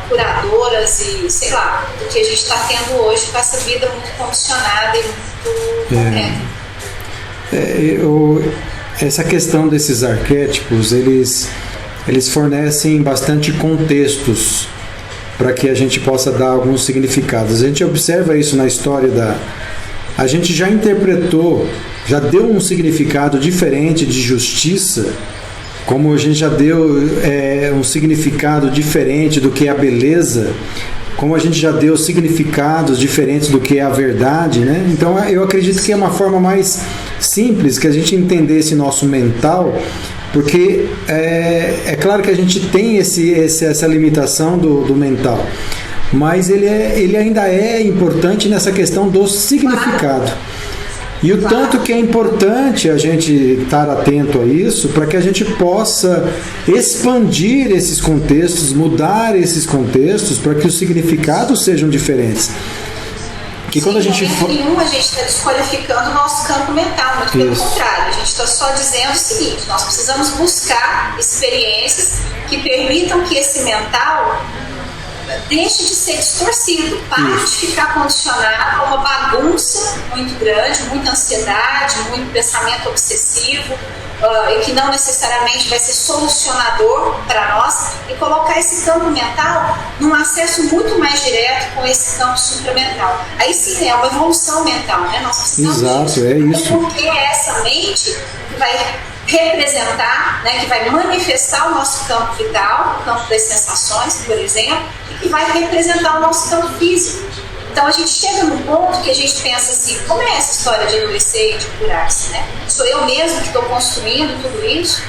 curadoras e, sei lá, do que a gente está tendo hoje com essa vida muito condicionada e muito concreta. essa questão desses arquétipos, eles fornecem bastante contextos para que a gente possa dar alguns significados. A gente observa isso na história a gente já interpretou, já deu um significado diferente de justiça, como a gente já deu um significado diferente do que é a beleza, como a gente já deu significados diferentes do que é a verdade, né? Então eu acredito que é uma forma mais simples que a gente entender esse nosso mental, porque é claro que a gente tem essa limitação do mental, mas ele ainda é importante nessa questão do significado. E o tanto que é importante a gente estar atento a isso, para que a gente possa expandir esses contextos, mudar esses contextos, para que os significados sejam diferentes. Que quando a gente nenhum a gente está desqualificando o nosso campo mental, muito pelo contrário, a gente está só dizendo o seguinte: nós precisamos buscar experiências que permitam que esse mental deixe de ser distorcido, pare de ficar condicionado a uma bagunça muito grande, muita ansiedade, muito pensamento obsessivo, e que não necessariamente vai ser solucionador para nós, e colocar esse campo mental num acesso muito mais direto com esse campo supramental. Aí sim é uma evolução mental, né? Nós precisamos disso. É isso. Porque é essa mente que vai representar, né, que vai manifestar o nosso campo vital, o campo das sensações, por exemplo, e que vai representar o nosso campo físico. Então a gente chega num ponto que a gente pensa assim: como é essa história de adoecer e de curar-se, né? Sou eu mesmo que estou construindo tudo isso?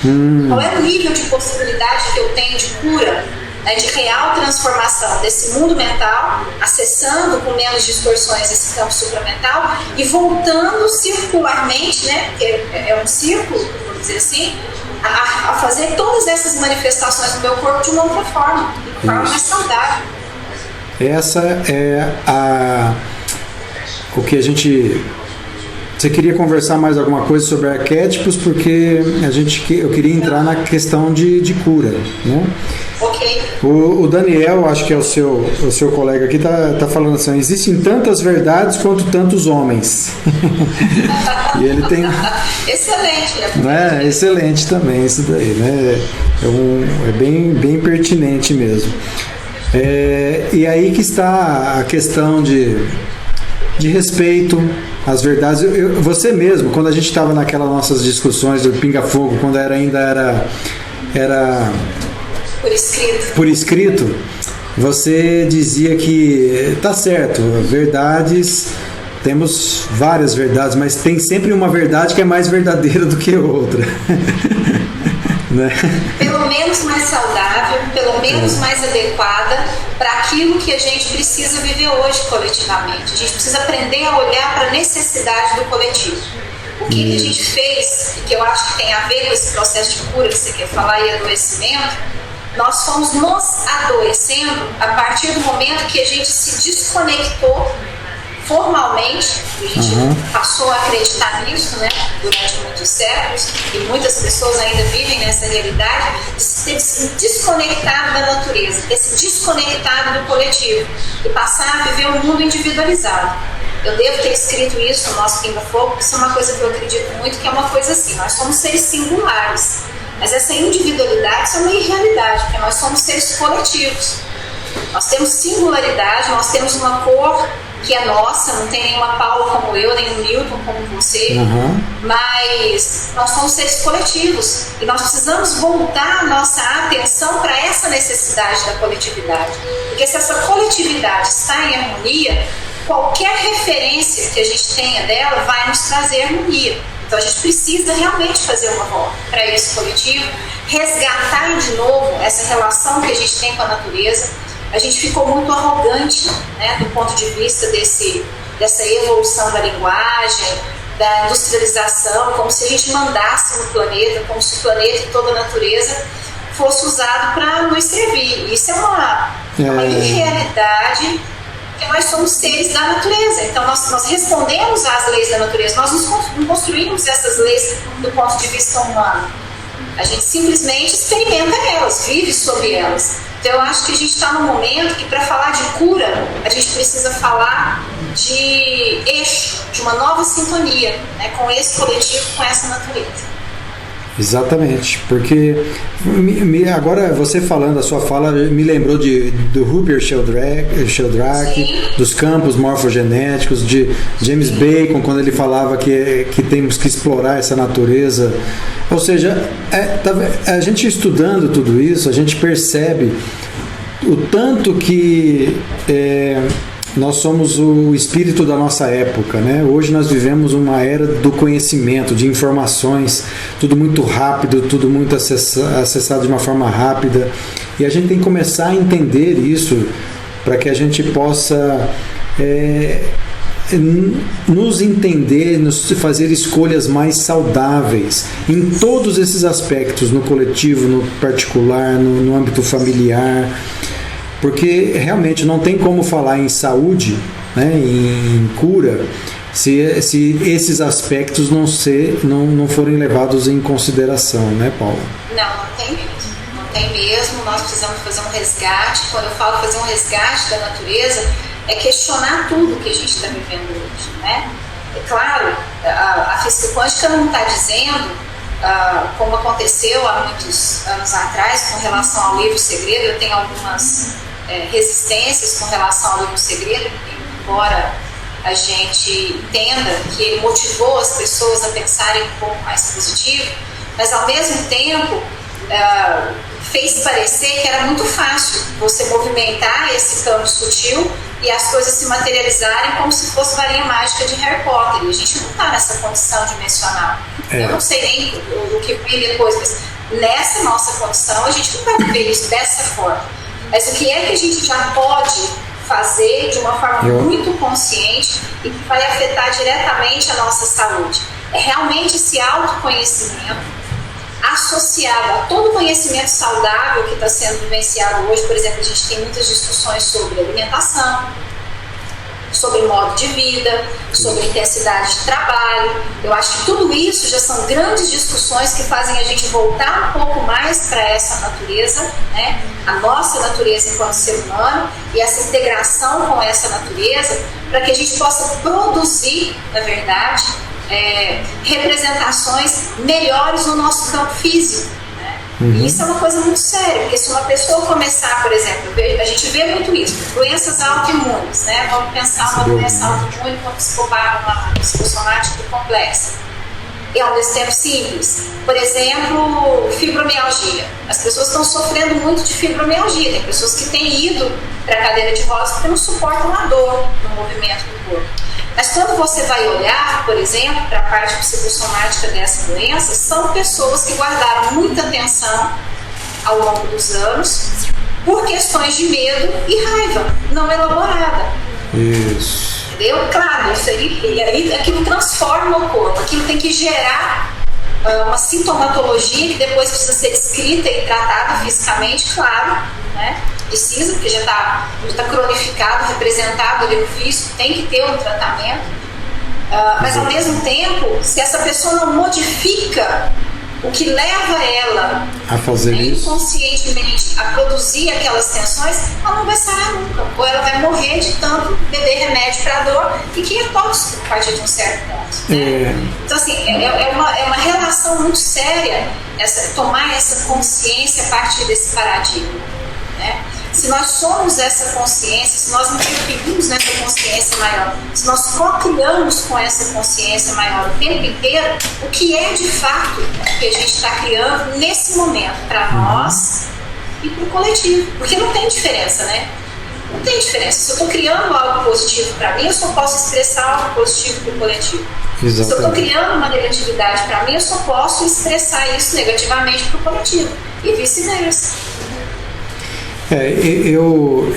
Qual é o nível de possibilidade que eu tenho de cura, né, de real transformação desse mundo mental, acessando com menos distorções esse campo supramental e voltando circularmente, né, porque é um círculo, vamos dizer assim, a fazer todas essas manifestações no meu corpo de uma outra forma, de forma mais saudável. Essa é o que a gente... Você queria conversar mais alguma coisa sobre arquétipos, porque eu queria entrar na questão de cura, né? Ok. O Daniel, acho que é o seu colega aqui, tá falando assim: existem tantas verdades quanto tantos homens. E ele tem... Excelente, né? Excelente também isso daí, né? É bem pertinente mesmo. E aí que está a questão de respeito às verdades. Você mesmo, quando a gente estava naquelas nossas discussões do pinga-fogo, quando ainda era por escrito, você dizia que tá certo, verdades, temos várias verdades, mas tem sempre uma verdade que é mais verdadeira do que outra. Né? Pelo menos mais saudável, pelo menos mais adequada para aquilo que a gente precisa viver hoje coletivamente. A gente precisa aprender a olhar para a necessidade do coletivo. O que a gente fez, e que eu acho que tem a ver com esse processo de cura que você quer falar, e adoecimento, nós fomos nos adoecendo a partir do momento que a gente se desconectou formalmente. A gente passou a acreditar nisso, né, durante muitos séculos, e muitas pessoas ainda vivem nessa realidade de ter se desconectado da natureza, ter se desconectado do coletivo e passar a viver um mundo individualizado. Eu devo ter escrito isso no nosso Pinga-Fogo, isso é uma coisa que eu acredito muito, que é uma coisa assim: nós somos seres singulares, mas essa individualidade isso é uma irrealidade, porque nós somos seres coletivos. Nós temos singularidade, nós temos uma cor que é nossa, não tem nenhuma Paula como eu, nem um Newton como você, mas nós somos seres coletivos e nós precisamos voltar a nossa atenção para essa necessidade da coletividade, porque se essa coletividade está em harmonia, qualquer referência que a gente tenha dela vai nos trazer harmonia. Então a gente precisa realmente fazer uma volta para esse coletivo, resgatar de novo essa relação que a gente tem com a natureza. A gente ficou muito arrogante, né, do ponto de vista dessa evolução da linguagem, da industrialização, como se a gente mandasse no planeta, como se o planeta e toda a natureza fosse usado para nos servir. Isso é uma irrealidade, porque nós somos seres da natureza. Então nós respondemos às leis da natureza, nós não construímos essas leis do ponto de vista humano. A gente simplesmente experimenta elas, vive sobre elas. Então eu acho que a gente está num momento que, para falar de cura, a gente precisa falar de eixo, de uma nova sintonia, né, com esse coletivo, com essa natureza. Exatamente, porque agora você falando a sua fala me lembrou do Rupert Sheldrake, dos campos morfogenéticos, de James Bacon, quando ele falava que temos que explorar essa natureza. Ou seja, a gente estudando tudo isso, a gente percebe o tanto que nós somos o espírito da nossa época, né? Hoje nós vivemos uma era do conhecimento, de informações, tudo muito rápido, tudo muito acessado de uma forma rápida, e a gente tem que começar a entender isso para que a gente possa nos entender, nos fazer escolhas mais saudáveis em todos esses aspectos, no coletivo, no particular, no âmbito familiar. Porque realmente não tem como falar em saúde, né, em cura, se esses aspectos não forem levados em consideração, né, Paula? Não tem mesmo. Não tem mesmo. Nós precisamos fazer um resgate. Quando eu falo fazer um resgate da natureza, é questionar tudo que a gente está vivendo hoje, né? É claro, a física quântica não está dizendo, como aconteceu há muitos anos atrás com relação ao livro Segredo. Eu tenho algumas resistências com relação ao livro Segredo, embora a gente entenda que ele motivou as pessoas a pensarem um pouco mais positivo, mas ao mesmo tempo fez parecer que era muito fácil você movimentar esse campo sutil e as coisas se materializarem como se fosse varinha mágica de Harry Potter. E a gente não está nessa condição dimensional. Eu não sei nem o que vem depois, mas nessa nossa condição a gente não vai viver isso dessa forma. Mas o que é que a gente já pode fazer de uma forma muito consciente e que vai afetar diretamente a nossa saúde? É realmente esse autoconhecimento associado a todo o conhecimento saudável que está sendo vivenciado hoje. Por exemplo, a gente tem muitas discussões sobre alimentação, sobre modo de vida, sobre intensidade de trabalho. Eu acho que tudo isso já são grandes discussões que fazem a gente voltar um pouco mais para essa natureza, né? A nossa natureza enquanto ser humano, e essa integração com essa natureza, para que a gente possa produzir, na verdade, representações melhores no nosso campo físico, né? E isso é uma coisa muito séria, porque se uma pessoa começar, por exemplo, a gente vê muito isso, doenças autoimunes, né? Vamos pensar uma doença autoimune como uma psicossomática complexa. E ao mesmo tempo simples. Por exemplo, fibromialgia. As pessoas estão sofrendo muito de fibromialgia. Tem pessoas que têm ido para a cadeira de rodas porque não suportam a dor no movimento do corpo. Mas quando você vai olhar, por exemplo, para a parte psicossomática dessa doença, são pessoas que guardaram muita atenção ao longo dos anos por questões de medo e raiva não elaborada. Isso. Entendeu? Claro, isso aí, aquilo transforma o corpo, aquilo tem que gerar uma sintomatologia que depois precisa ser descrita e tratada fisicamente, claro, né? Precisa, porque já está cronificado, representado ali no físico, tem que ter um tratamento, mas ao mesmo tempo, se essa pessoa não modifica o que leva ela a fazer inconscientemente a produzir aquelas tensões, ela não vai sarar nunca, ou ela vai morrer de tanto beber remédio para dor, e que é tóxico a partir de um certo ponto, né? Então assim, é uma relação muito séria tomar essa consciência a partir desse paradigma, né? Se nós somos essa consciência, se nós interferimos nessa consciência maior, se nós co-criamos com essa consciência maior o tempo inteiro, o que é de fato que a gente está criando nesse momento para nós e para o coletivo? Porque não tem diferença, né? Não tem diferença. Se eu estou criando algo positivo para mim, eu só posso expressar algo positivo para o coletivo. Exatamente. Se eu estou criando uma negatividade para mim, eu só posso expressar isso negativamente para o coletivo. E vice-versa. Eu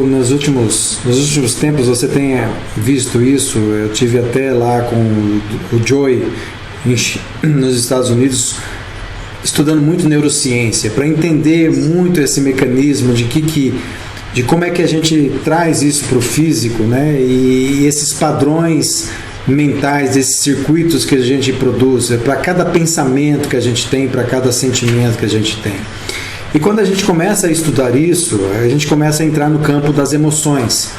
nos últimos tempos, você tenha visto isso, eu tive até lá com o Joy nos Estados Unidos, estudando muito neurociência, para entender muito esse mecanismo de como é que a gente traz isso para o físico, né? E esses padrões mentais, desses circuitos que a gente produz, para cada pensamento que a gente tem, para cada sentimento que a gente tem. E quando a gente começa a estudar isso, a gente começa a entrar no campo das emoções.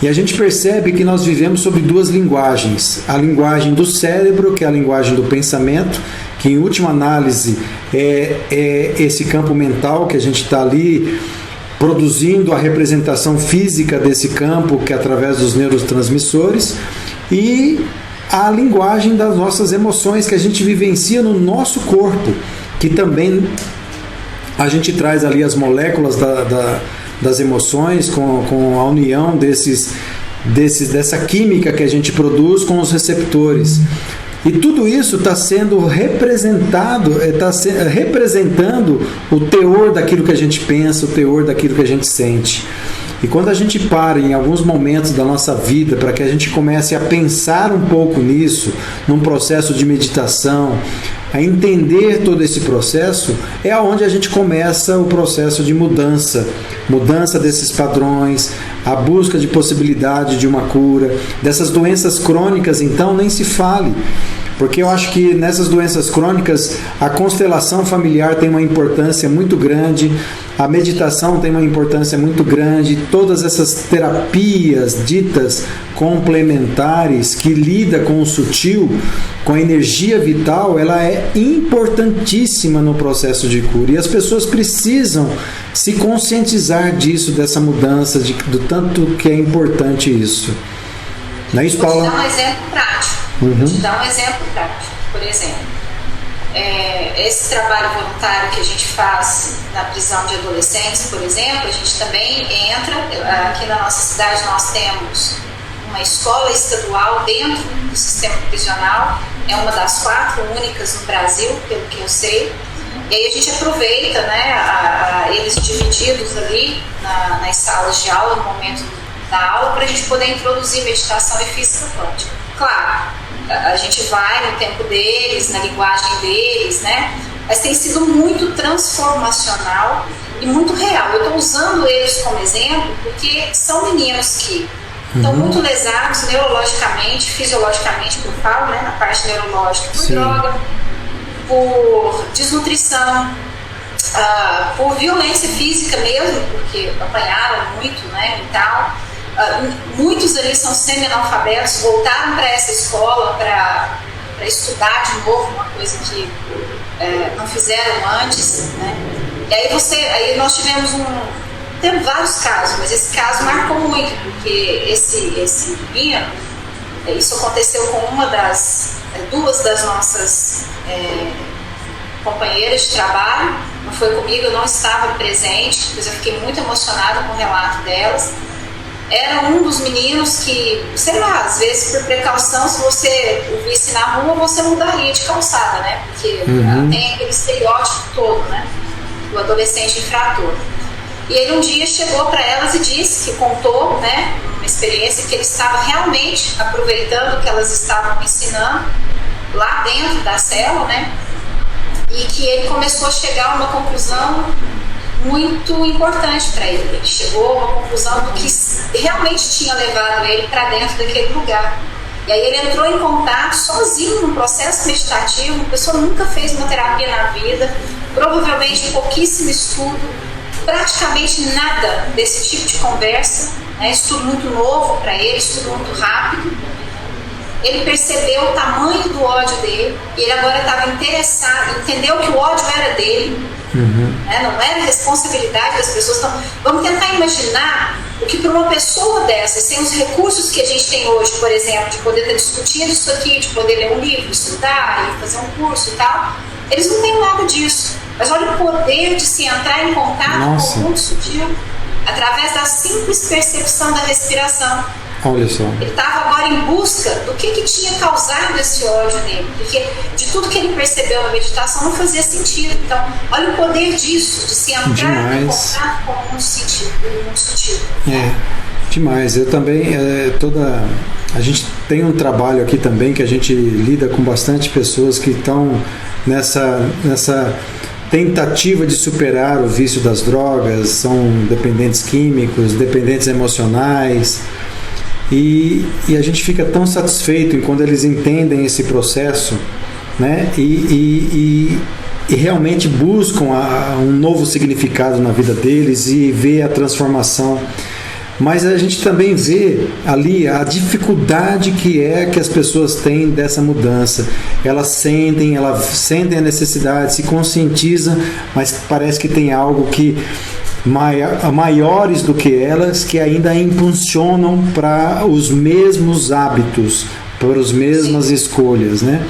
E a gente percebe que nós vivemos sobre duas linguagens. A linguagem do cérebro, que é a linguagem do pensamento, que em última análise é esse campo mental que a gente está ali produzindo a representação física desse campo, que é através dos neurotransmissores, e a linguagem das nossas emoções que a gente vivencia no nosso corpo, que também a gente traz ali as moléculas das emoções com a união dessa química que a gente produz com os receptores. E tudo isso está sendo representado, está representando o teor daquilo que a gente pensa, o teor daquilo que a gente sente. E quando a gente para em alguns momentos da nossa vida para que a gente comece a pensar um pouco nisso, num processo de meditação, a entender todo esse processo, é onde a gente começa o processo de mudança desses padrões, a busca de possibilidade de uma cura. Dessas doenças crônicas, então, nem se fale, porque eu acho que nessas doenças crônicas a constelação familiar tem uma importância muito grande, a meditação tem uma importância muito grande, todas essas terapias ditas complementares que lida com o sutil, com a energia vital, ela é importantíssima no processo de cura. E as pessoas precisam se conscientizar disso, dessa mudança, do tanto que é importante isso. Não é isso, Paula? Vou te dar um exemplo prático. Vou te dar um exemplo prático. Por exemplo, esse trabalho voluntário que a gente faz na prisão de adolescentes, por exemplo, a gente também entra, aqui na nossa cidade nós temos uma escola estadual dentro do sistema prisional, é uma das 4 únicas no Brasil, pelo que eu sei, e aí a gente aproveita, né, eles divididos ali nas salas de aula, no momento da aula, para a gente poder introduzir meditação e física quântica. Claro, a gente vai no tempo deles, na linguagem deles, né? Mas tem sido muito transformacional e muito real. Eu estou usando eles como exemplo porque são meninos que estão muito lesados neurologicamente, fisiologicamente, que eu falo, né? Na parte neurológica, por droga, por desnutrição, por violência física mesmo, porque apanharam muito, né? E tal. Muitos ali são semi-analfabetos, voltaram para essa escola para estudar de novo, uma coisa que não fizeram antes, né? E aí nós tivemos temos vários casos, mas esse caso marcou muito, porque esse menino, isso aconteceu com duas das nossas companheiras de trabalho, não foi comigo, eu não estava presente, mas eu fiquei muito emocionada com o relato delas. Era um dos meninos que, sei lá, às vezes por precaução, se você o visse na rua, você mudaria de calçada, né? Porque tem aquele estereótipo todo, né? Do adolescente infrator. E ele um dia chegou para elas e disse, que contou, né, uma experiência que ele estava realmente aproveitando o que elas estavam ensinando lá dentro da cela, né? E que ele começou a chegar a uma conclusão muito importante para ele. Ele chegou a uma conclusão do que realmente tinha levado ele para dentro daquele lugar. E aí ele entrou em contato sozinho num processo meditativo. Uma pessoa nunca fez uma terapia na vida, provavelmente pouquíssimo estudo, praticamente nada desse tipo de conversa, né? Estudo muito novo para ele, estudo muito rápido. Ele percebeu o tamanho do ódio dele e ele agora estava interessado, entendeu que o ódio era dele. Né? Não era responsabilidade das pessoas. Então, vamos tentar imaginar o que para uma pessoa dessas, sem os recursos que a gente tem hoje, por exemplo, de poder estar discutindo isso aqui, de poder ler um livro, estudar e fazer um curso e tal, eles não têm nada disso. Mas olha o poder de se entrar em contato com o mundo sutil através da simples percepção da respiração. Olha só. Ele estava agora em busca do que tinha causado esse ódio nele, porque de tudo que ele percebeu na meditação não fazia sentido. Então, olha o poder disso, de se entrar em contato com o mundo sutil. Demais. Eu também, a gente tem um trabalho aqui também que a gente lida com bastante pessoas que estão nessa tentativa de superar o vício das drogas, são dependentes químicos, dependentes emocionais. E a gente fica tão satisfeito em quando eles entendem esse processo, né? E realmente buscam um novo significado na vida deles e vê a transformação. Mas a gente também vê ali a dificuldade que as pessoas têm dessa mudança. Elas sentem a necessidade, se conscientizam, mas parece que tem algo que maiores do que elas, que ainda impulsionam para os mesmos hábitos, para as mesmas escolhas, né?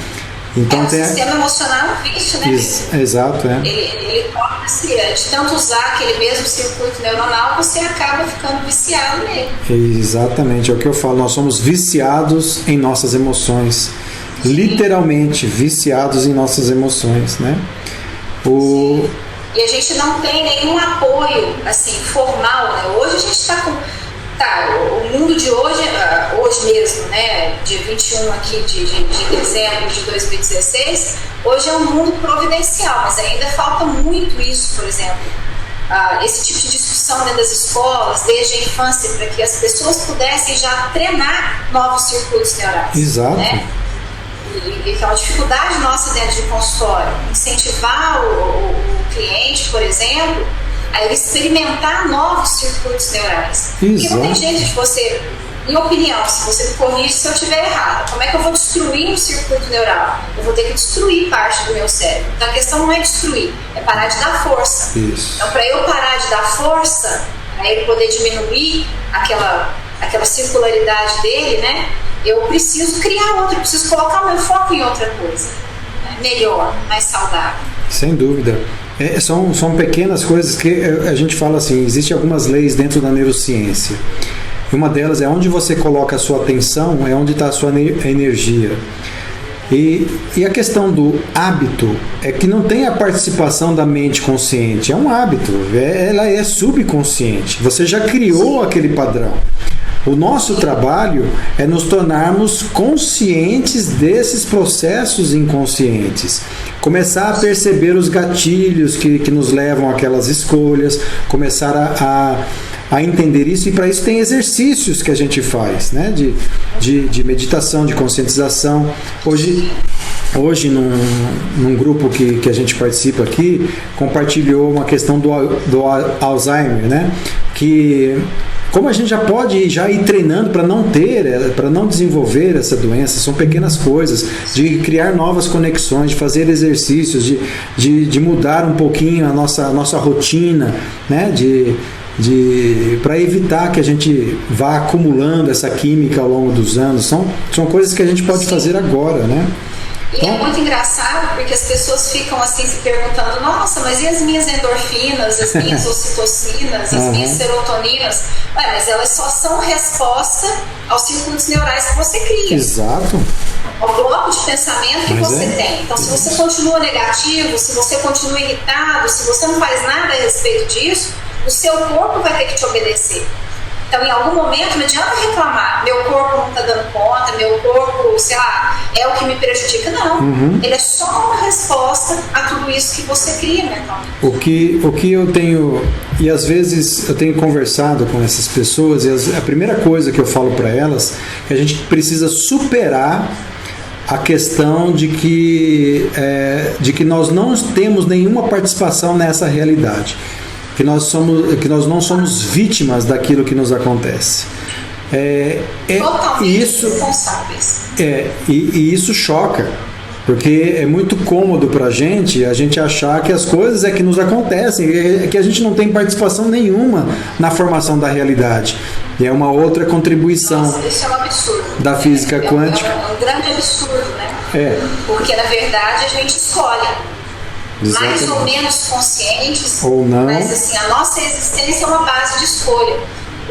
Então, o sistema emocional é um vício, né? Exato, é. Ele torna-se, de tanto usar aquele mesmo circuito neuronal, você acaba ficando viciado nele. Exatamente, é o que eu falo, nós somos viciados em nossas emoções. Sim. Literalmente viciados em nossas emoções, né? E a gente não tem nenhum apoio, assim, formal, né? Hoje a gente está com... o mundo de hoje mesmo, né, dia 21 aqui de dezembro de 2016, hoje é um mundo providencial, mas ainda falta muito isso, por exemplo, esse tipo de discussão dentro das escolas, desde a infância, para que as pessoas pudessem já treinar novos circuitos neurais. Exato. Né? E que é uma dificuldade nossa dentro de consultório, incentivar o cliente, por exemplo, a ele experimentar novos circuitos neurais. Exato. Porque não tem jeito de você, em opinião, se você me corrige se eu estiver errado, como é que eu vou destruir um circuito neural? Eu vou ter que destruir parte do meu cérebro. Então a questão não é destruir, é parar de dar força. Isso. Então, para eu parar de dar força, para ele poder diminuir aquela circularidade dele, né? Eu preciso criar outro, eu preciso colocar o meu foco em outra coisa, né? Melhor, mais saudável. Sem dúvida. São pequenas coisas que a gente fala assim, existem algumas leis dentro da neurociência. E uma delas é onde você coloca a sua atenção, é onde está a sua energia. E a questão do hábito é que não tem a participação da mente consciente, é um hábito, ela é subconsciente, você já criou aquele padrão. O nosso trabalho é nos tornarmos conscientes desses processos inconscientes. Começar a perceber os gatilhos que nos levam àquelas escolhas, começar a entender isso, e para isso tem exercícios que a gente faz, né? de meditação, de conscientização. Hoje num grupo que a gente participa aqui, compartilhou uma questão do Alzheimer, né? Que como a gente já pode ir treinando para não desenvolver essa doença, são pequenas coisas, de criar novas conexões, de fazer exercícios, de mudar um pouquinho a nossa rotina, né? Para evitar que a gente vá acumulando essa química ao longo dos anos. São coisas que a gente pode fazer agora, né? E é muito engraçado porque as pessoas ficam assim se perguntando, nossa, mas e as minhas endorfinas, as minhas ocitocinas, as minhas serotoninas? Mas elas só são resposta aos circuitos neurais que você cria. Exato. Ao bloco de pensamento que você tem. Então, se você continua negativo, se você continua irritado, se você não faz nada a respeito disso, o seu corpo vai ter que te obedecer. Então, em algum momento, não adianta reclamar, meu corpo não está dando conta, meu corpo, sei lá, é o que me prejudica. Não, ele é só uma resposta a tudo isso que você cria mentalmente. O que eu tenho, e às vezes eu tenho conversado com essas pessoas, e a primeira coisa que eu falo para elas é que a gente precisa superar a questão de que nós não temos nenhuma participação nessa realidade. Que nós não somos vítimas daquilo que nos acontece. Totalmente isso, responsáveis. E isso choca, porque é muito cômodo para a gente achar que as coisas que nos acontecem, que a gente não tem participação nenhuma na formação da realidade. E é uma outra contribuição. Nossa, isso é um absurdo. Da física quântica. É um grande absurdo, né? Porque, na verdade, a gente escolhe. Exatamente. Mais ou menos conscientes, ou não. Mas assim, a nossa existência é uma base de escolha.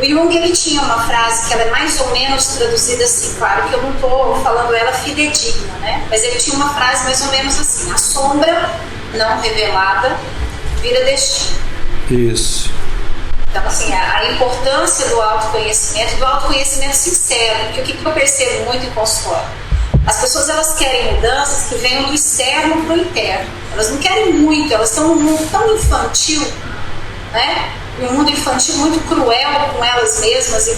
O Jung, ele tinha uma frase que ela é mais ou menos traduzida assim, claro que eu não estou falando ela fidedigna, né? Mas ele tinha uma frase mais ou menos assim: a sombra não revelada vira destino. Isso. Então, assim, a importância do autoconhecimento sincero, porque o que eu percebo muito em consultório? As pessoas, elas querem mudanças que venham do externo para o interno. Elas não querem muito, elas estão num mundo tão infantil, né? Um mundo infantil muito cruel com elas mesmas e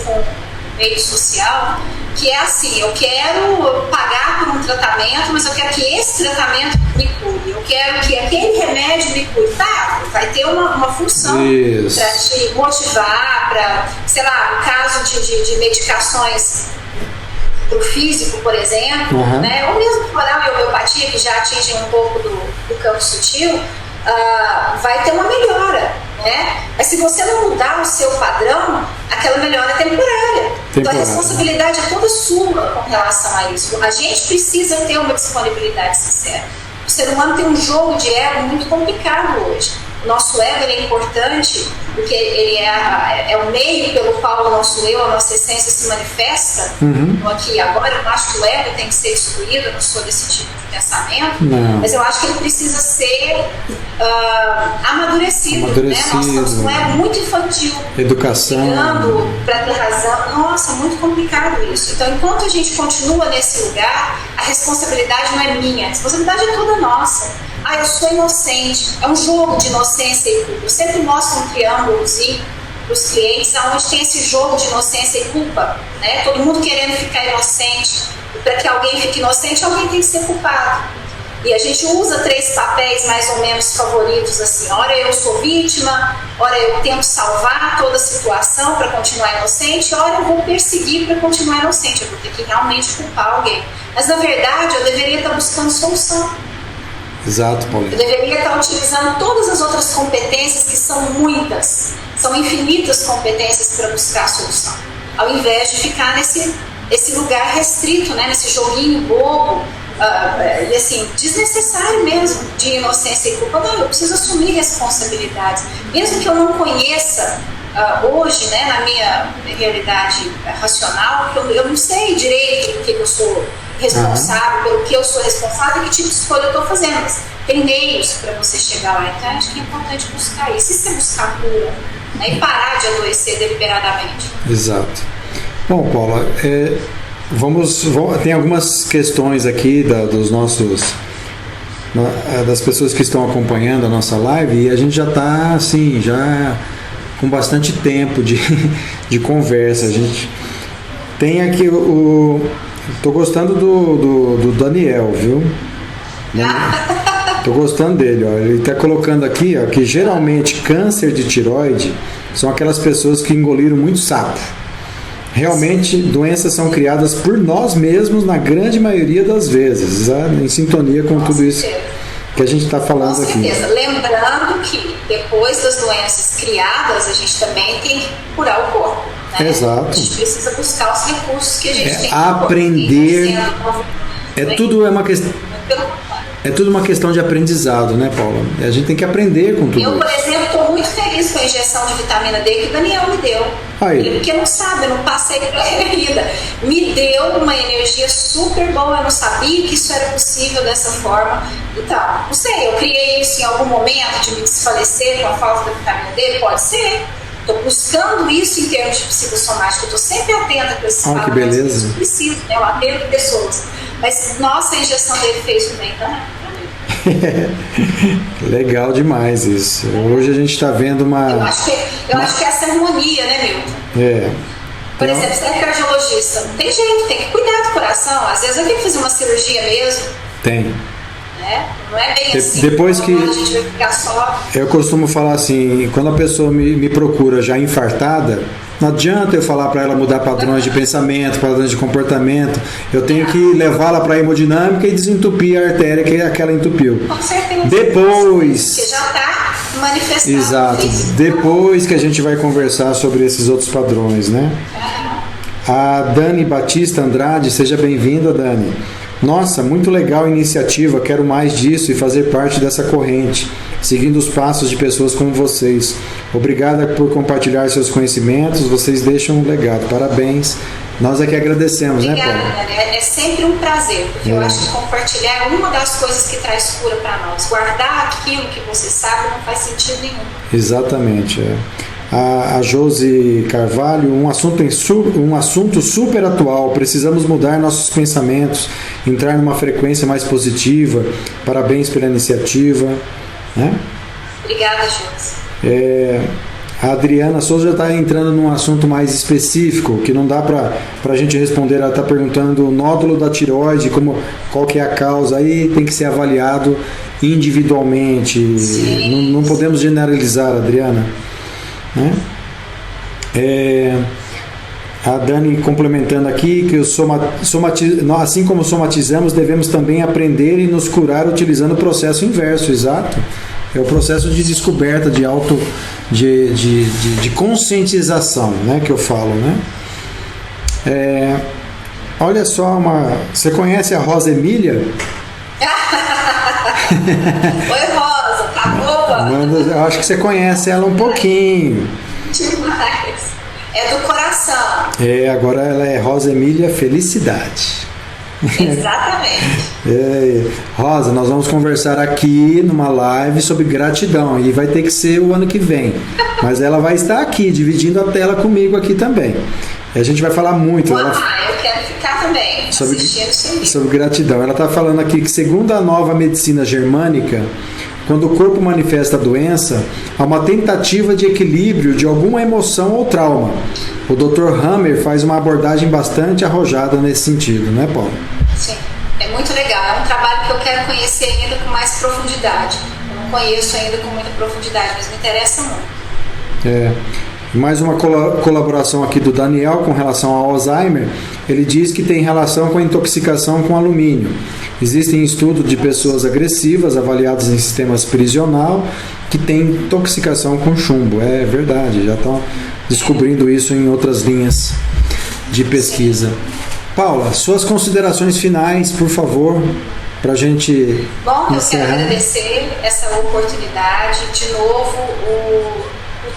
meio social, que é assim, eu quero pagar por um tratamento, mas eu quero que esse tratamento me cure, eu quero que aquele remédio me cure. Tá, vai ter uma função para te motivar, para, sei lá, no caso de medicações para o físico, por exemplo, né? Ou mesmo floral e homeopatia, que já atingem um pouco do campo sutil, vai ter uma melhora, né? Mas se você não mudar o seu padrão, aquela melhora é temporária. Então a responsabilidade é toda sua com relação a isso. A gente precisa ter uma disponibilidade sincera. O ser humano tem um jogo de ego muito complicado hoje. O nosso ego é importante porque ele é o meio pelo qual o nosso eu, a nossa essência se manifesta no aqui e agora. Eu não acho que o ego tem que ser destruído, eu não sou desse tipo de pensamento, mas eu acho que ele precisa ser amadurecido. Né? Nós estamos com um ego muito infantil. Educação. Brigando para ter razão. Nossa, muito complicado isso. Então, enquanto a gente continua nesse lugar, a responsabilidade não é minha, a responsabilidade é toda nossa. Eu sou inocente. É um jogo de inocência e culpa. Eu sempre mostro um triângulozinho para os clientes onde tem esse jogo de inocência e culpa, né? Todo mundo querendo ficar inocente. E para que alguém fique inocente, alguém tem que ser culpado. E a gente usa 3 papéis mais ou menos favoritos, assim. Ora eu sou vítima, ora eu tento salvar toda a situação para continuar inocente, ora eu vou perseguir para continuar inocente. Eu vou ter que realmente culpar alguém. Mas na verdade eu deveria estar buscando solução. Exato, Paulinho. Eu deveria estar utilizando todas as outras competências, que são muitas, são infinitas competências para buscar a solução, ao invés de ficar nesse lugar restrito, né, nesse joguinho bobo, e assim, desnecessário mesmo, de inocência e culpa. Não, eu preciso assumir responsabilidades, mesmo que eu não conheça hoje, né, na minha realidade racional, eu não sei direito do que eu sou responsável, pelo que eu sou responsável e que tipo de escolha eu estou fazendo. Mas tem meios para você chegar lá. Então acho que é importante buscar isso. E se buscar cura, né, e parar de adoecer deliberadamente. Exato. Bom, Paula, tem algumas questões aqui dos nossos, das pessoas que estão acompanhando a nossa live, e a gente já está assim, já com bastante tempo de conversa. A gente tem aqui tô gostando do Daniel, viu? Tô gostando dele, ó. Ele tá colocando aqui, ó, que geralmente câncer de tireoide são aquelas pessoas que engoliram muito sapo. Realmente, doenças são criadas por nós mesmos na grande maioria das vezes, em sintonia com tudo isso que a gente está falando aqui. Com certeza. Lembrando que depois das doenças criadas, a gente também tem que curar o corpo. Né? Exato. A gente precisa buscar os recursos que a gente tem. Aprender. É tudo uma questão de aprendizado, né, Paula? A gente tem que aprender com tudo isso. Eu, por exemplo, estou muito feliz com a injeção de vitamina D que o Daniel me deu. Ele, porque não sabe, eu não passei para ele ainda. Me deu uma energia super boa, eu não sabia que isso era possível dessa forma. Então, não sei, eu criei isso em algum momento de me desfalecer com a falta da vitamina D? Pode ser. Estou buscando isso em termos de psicossomática. Estou sempre atenta para esses que beleza. Eu preciso, né? Eu atendo pessoas. Mas, nossa, a injeção dele fez bem também. Legal demais isso. Hoje a gente está vendo uma... Eu acho que é essa harmonia, né, Milton? Por exemplo, você é cardiologista. Não tem jeito, tem que cuidar do coração. Às vezes eu tenho que fazer uma cirurgia mesmo. Tem. Não é bem assim. Depois que a gente vai ficar só... Eu costumo falar assim, quando a pessoa me procura já infartada, não adianta eu falar para ela mudar padrões de pensamento, padrões de comportamento. Eu tenho que levá-la para a hemodinâmica e desentupir a artéria que ela entupiu. Com certeza. Depois... Porque já está manifestado. Exato. Depois que a gente vai conversar sobre esses outros padrões, né? A Dani Batista Andrade, seja bem-vinda, Dani. Nossa, muito legal a iniciativa, quero mais disso e fazer parte dessa corrente, seguindo os passos de pessoas como vocês. Obrigada por compartilhar seus conhecimentos, vocês deixam um legado. Parabéns. Nós é que agradecemos. Obrigada, né, Paula? É sempre um prazer, porque eu acho que compartilhar é uma das coisas que traz cura para nós. Guardar aquilo que você sabe não faz sentido nenhum. Exatamente, A Josi Carvalho, um assunto super atual. Precisamos mudar nossos pensamentos, entrar numa frequência mais positiva. Parabéns pela iniciativa, né? Obrigada, Josi. A Adriana Souza já está entrando num assunto mais específico, que não dá para a gente responder. Ela está perguntando o nódulo da tireoide, qual que é a causa, aí tem que ser avaliado individualmente. Não podemos generalizar, Adriana. Né? A Dani complementando aqui que assim como somatizamos, devemos também aprender e nos curar utilizando o processo inverso, exato. É o processo de descoberta, de conscientização, né, que eu falo, né? Olha só, você conhece a Rosa Emília? Oi, Rosa, tá boa? Eu acho que você conhece ela um pouquinho. Demais. É do coração. Agora ela é Rosa Emília Felicidade. Exatamente. Rosa, nós vamos conversar aqui numa live sobre gratidão e vai ter que ser o ano que vem, mas ela vai estar aqui dividindo a tela comigo aqui também. E a gente vai falar muito. Eu quero ficar também sobre gratidão. Ela está falando aqui que, segundo a nova medicina germânica, quando o corpo manifesta a doença, há uma tentativa de equilíbrio de alguma emoção ou trauma. O Dr. Hammer faz uma abordagem bastante arrojada nesse sentido, né, Paulo? Sim, é muito legal. É um trabalho que eu quero conhecer ainda com mais profundidade. Eu não conheço ainda com muita profundidade, mas me interessa muito. Mais uma colaboração aqui do Daniel com relação ao Alzheimer. Ele diz que tem relação com a intoxicação com alumínio. Existem estudos de pessoas agressivas avaliadas em sistemas prisional que têm intoxicação com chumbo. É verdade, já estão descobrindo isso em outras linhas de pesquisa. Paula, suas considerações finais, por favor, para a gente encerrar. Eu quero agradecer essa oportunidade. De novo,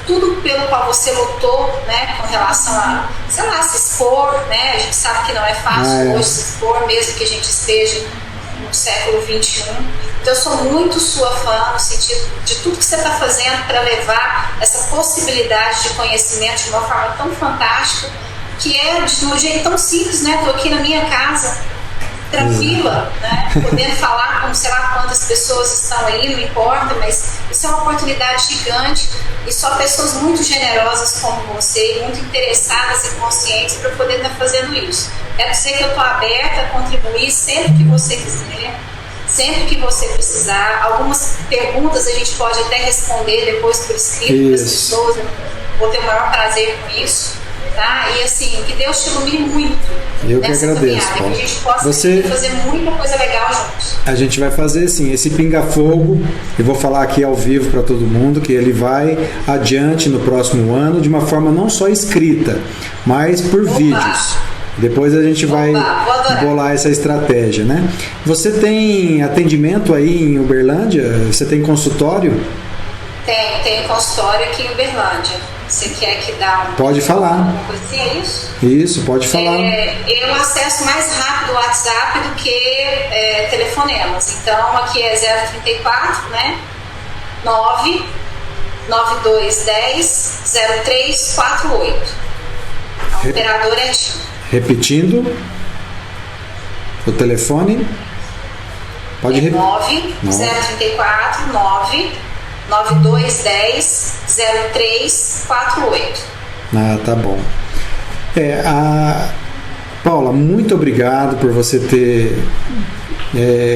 tudo pelo qual você lutou, né, com relação a, se expor, né? A gente sabe que não é fácil hoje se expor, mesmo que a gente esteja no século XXI. Então eu sou muito sua fã no sentido de tudo que você está fazendo para levar essa possibilidade de conhecimento de uma forma tão fantástica, que é de um jeito tão simples, né? Estou aqui na minha casa, tranquila, né? Podendo falar com sei lá quantas pessoas estão aí, não importa, mas isso é uma oportunidade gigante e só pessoas muito generosas como você, muito interessadas e conscientes para poder estar fazendo isso. Quero dizer que eu estou aberta a contribuir sempre que você quiser, sempre que você precisar. Algumas perguntas a gente pode até responder depois por escrito para as pessoas, eu vou ter o maior prazer com isso. Tá? E assim, que Deus te ilumine muito. Eu que agradeço, Paulo. Que a gente possa fazer muita coisa legal juntos. A gente vai fazer sim, esse pinga-fogo, eu vou falar aqui ao vivo para todo mundo que ele vai adiante no próximo ano de uma forma não só escrita, mas por vídeos. Depois a gente vai bolar essa estratégia, né? Você tem atendimento aí em Uberlândia? Você tem consultório? Tem consultório aqui em Uberlândia. Você quer que dá Pode falar. Uma coisinha, é isso? Isso, pode falar. Eu acesso mais rápido o WhatsApp do que telefonemas. Então aqui é 034, né? 99210 0348. A operadora é TIM. Repetindo o telefone. Pode repetir. 034 9210 0348. Tá bom. Paula, muito obrigado por você ter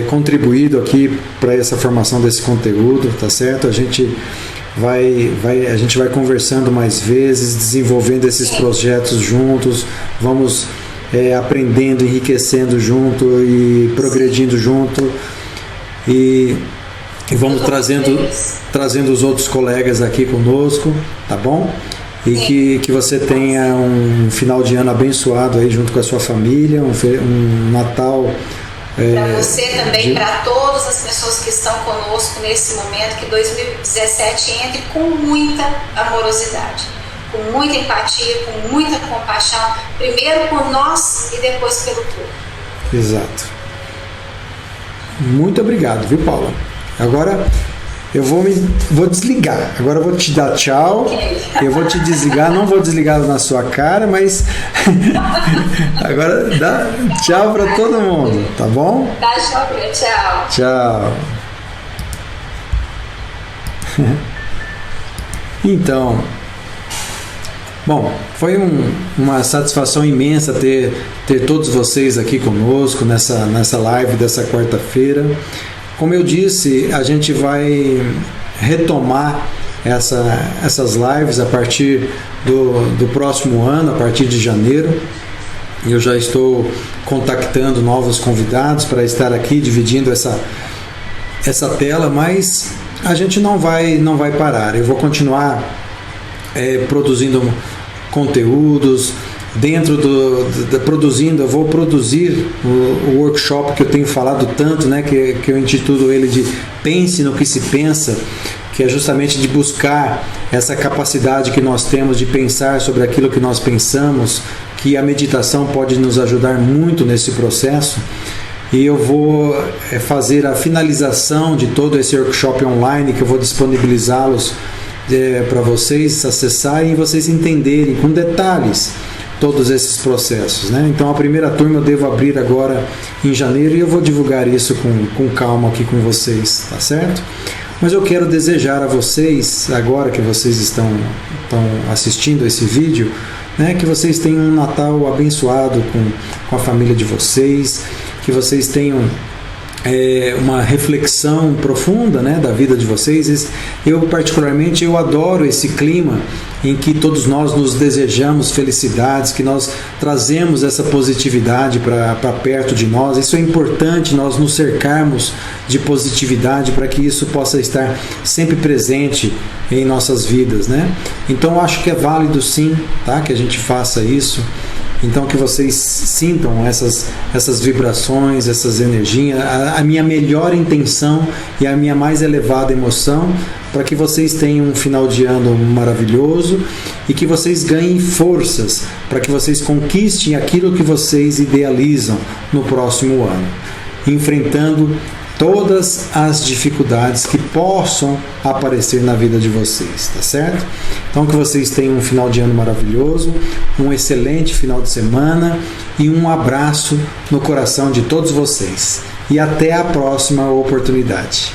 contribuído aqui para essa formação desse conteúdo, tá certo? A gente vai conversando mais vezes, desenvolvendo esses projetos juntos, vamos aprendendo, enriquecendo junto e progredindo junto e vamos trazendo os outros colegas aqui conosco, tá bom? E que você tenha um final de ano abençoado aí junto com a sua família, um Natal. Para você também, para todas as pessoas que estão conosco nesse momento, que 2017 entre com muita amorosidade, com muita empatia, com muita compaixão, primeiro por nós e depois pelo todo. Exato. Muito obrigado, viu, Paula? Agora eu vou desligar. Agora eu vou te dar tchau. Okay. Eu vou te desligar. Não vou desligar na sua cara, mas agora dá tchau para todo mundo, tá bom? Tá, tchau. Tchau. Então, Bom, foi uma satisfação imensa ter todos vocês aqui conosco nessa live dessa quarta-feira. Como eu disse, a gente vai retomar essas lives a partir do próximo ano, a partir de janeiro. Eu já estou contactando novos convidados para estar aqui dividindo essa tela, mas a gente não vai parar. Eu vou continuar produzindo conteúdos, eu vou produzir o workshop que eu tenho falado tanto, né, que eu intitulo ele de Pense no que se pensa, que é justamente de buscar essa capacidade que nós temos de pensar sobre aquilo que nós pensamos, que a meditação pode nos ajudar muito nesse processo. E eu vou fazer a finalização de todo esse workshop online, que eu vou disponibilizá-los para vocês acessarem e vocês entenderem com detalhes todos esses processos, né? Então a primeira turma eu devo abrir agora em janeiro e eu vou divulgar isso com calma aqui com vocês, tá certo? Mas eu quero desejar a vocês, agora que vocês estão assistindo esse vídeo, né, que vocês tenham um Natal abençoado com a família de vocês, que vocês tenham uma reflexão profunda, né, da vida de vocês. Eu particularmente adoro esse clima em que todos nós nos desejamos felicidades, que nós trazemos essa positividade para perto de nós. Isso é importante, nós nos cercarmos de positividade para que isso possa estar sempre presente em nossas vidas, né? Então acho que é válido sim, tá, que a gente faça isso. Então que vocês sintam essas vibrações, essas energias, a minha melhor intenção e a minha mais elevada emoção, para que vocês tenham um final de ano maravilhoso e que vocês ganhem forças para que vocês conquistem aquilo que vocês idealizam no próximo ano, enfrentando todas as dificuldades que possam aparecer na vida de vocês, tá certo? Então que vocês tenham um final de ano maravilhoso, um excelente final de semana e um abraço no coração de todos vocês. E até a próxima oportunidade.